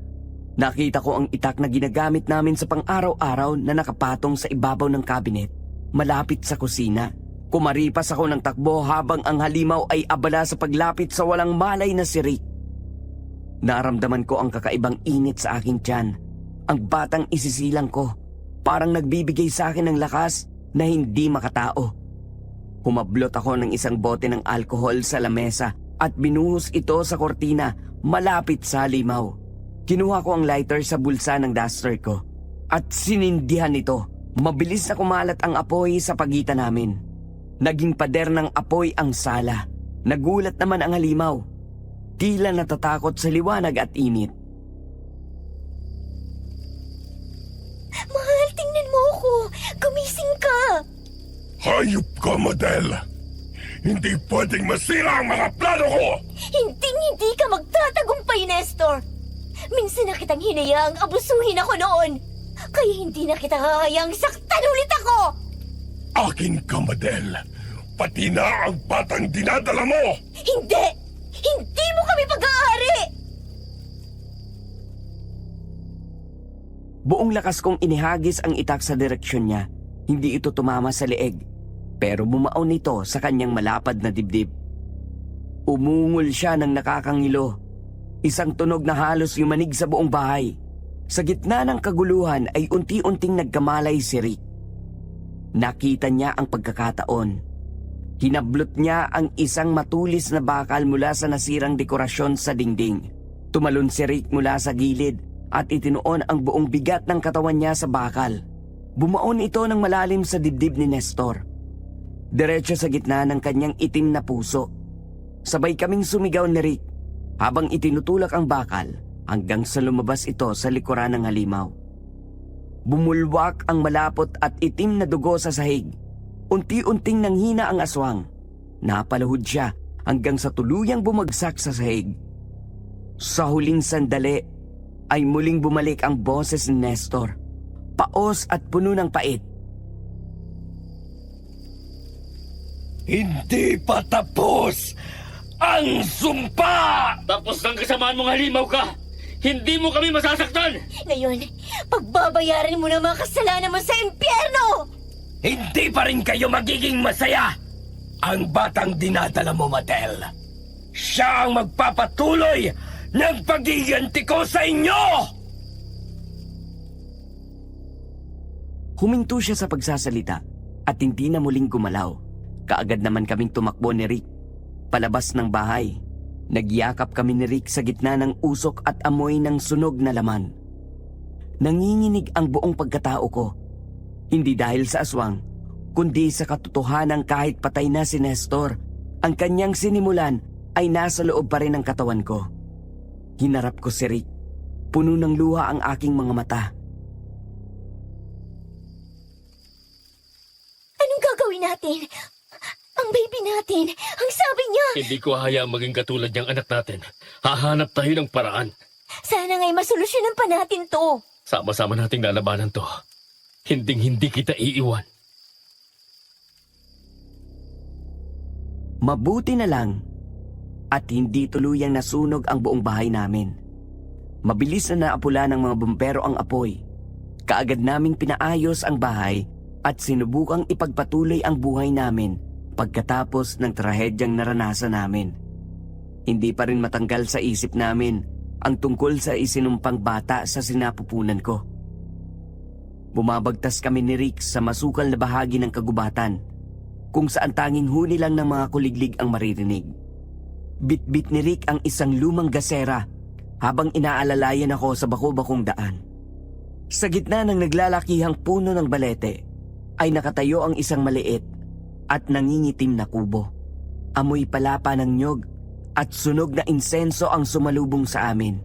Nakita ko ang itak na ginagamit namin sa pang-araw-araw na nakapatong sa ibabaw ng kabinet, malapit sa kusina. Kumaripas ako ng takbo habang ang halimaw ay abala sa paglapit sa walang malay na si Rick. Naramdaman ko ang kakaibang init sa aking tiyan. Ang batang isisilang ko, parang nagbibigay sa akin ng lakas na hindi makatao. Humablot ako ng isang bote ng alkohol sa lamesa at binuhos ito sa kortina malapit sa halimaw. Kinuha ko ang lighter sa bulsa ng duster ko at sinindihan ito. Mabilis na kumalat ang apoy sa pagitan namin. Naging pader ng apoy ang sala. Nagulat naman ang halimaw. Tila natatakot sa liwanag at init. Mahal, tingnan mo ako. Gumising ka. Hayop ka, Madel! Hindi pwedeng masira ang mga plano ko! Hindi ka magtatagumpay, Nestor. Minsan na kitang hinayaang abusuhin ako noon. Kaya hindi na kita hahayang saktan ulit ako. Akin ka, Madel! Pati na ang batang dinadala mo! Hindi! Hindi mo kami pag-aari! Buong lakas kong inihagis ang itak sa direksyon niya. Hindi ito tumama sa leeg, pero bumaon ito sa kanyang malapad na dibdib. Umungol siya ng nakakangilo. Isang tunog na halos yumanig sa buong bahay. Sa gitna ng kaguluhan ay unti-unting nagkamalay si Rick. Nakita niya ang pagkakataon. Hinablot niya ang isang matulis na bakal mula sa nasirang dekorasyon sa dingding. Tumalon si Rick mula sa gilid at itinuon ang buong bigat ng katawan niya sa bakal. Bumaon ito ng malalim sa dibdib ni Nestor. Diretso sa gitna ng kanyang itim na puso. Sabay kaming sumigaw ni Rick habang itinutulak ang bakal hanggang sa lumabas ito sa likuran ng halimaw. Bumulwak ang malapot at itim na dugo sa sahig. Unti-unting nanghina ang aswang. Napalahod siya hanggang sa tuluyang bumagsak sa sahig. Sa huling sandali ay muling bumalik ang boses ni Nestor. Paos at puno ng pait. Hindi pa tapos ang sumpa! Tapos ng kasamaan mong halimaw ka! Hindi mo kami masasaktan! Ngayon, pagbabayaran mo na mga kasalanan mo sa impyerno! Hindi pa rin kayo magiging masaya! Ang batang dinadala mo, Madel. Siya ang magpapatuloy ng pagiganti ko sa inyo! Huminto siya sa pagsasalita at hindi na muling gumalaw. Kaagad naman kaming tumakbo ni Rick. Palabas ng bahay. Nagyakap kami ni Rick sa gitna ng usok at amoy ng sunog na laman. Nanginginig ang buong pagkatao ko. Hindi dahil sa aswang, kundi sa katotohanan kahit patay na si Nestor, ang kanyang sinimulan ay nasa loob pa rin ng katawan ko. Hinarap ko si Rick. Puno ng luha ang aking mga mata. Anong gagawin natin? Ang baby natin, ang sabi niya. Hindi ko hayaang maging katulad niyang anak natin. Hahanap tayo ng paraan. Sana nga'y masolusyonan pa natin to. Sama-sama nating lalabanan to. Hinding-hindi kita iiwan. Mabuti na lang at hindi tuluyang nasunog ang buong bahay namin. Mabilis na naapula ng mga bumbero ang apoy. Kaagad naming pinaayos ang bahay at sinubukang ipagpatuloy ang buhay namin pagkatapos ng trahedyang naranasan namin. Hindi pa rin matanggal sa isip namin ang tungkol sa isinumpang bata sa sinapupunan ko. Bumabagtas kami ni Rick sa masukal na bahagi ng kagubatan kung saan tanging huni lang ng mga kuliglig ang maririnig. Bit-bit ni Rick ang isang lumang gasera habang inaalalayan ako sa bako-bakong daan. Sa gitna ng naglalakihang puno ng balete ay nakatayo ang isang maliit at nangingitim na kubo. Amoy palapa ng nyog at sunog na insenso ang sumalubong sa amin.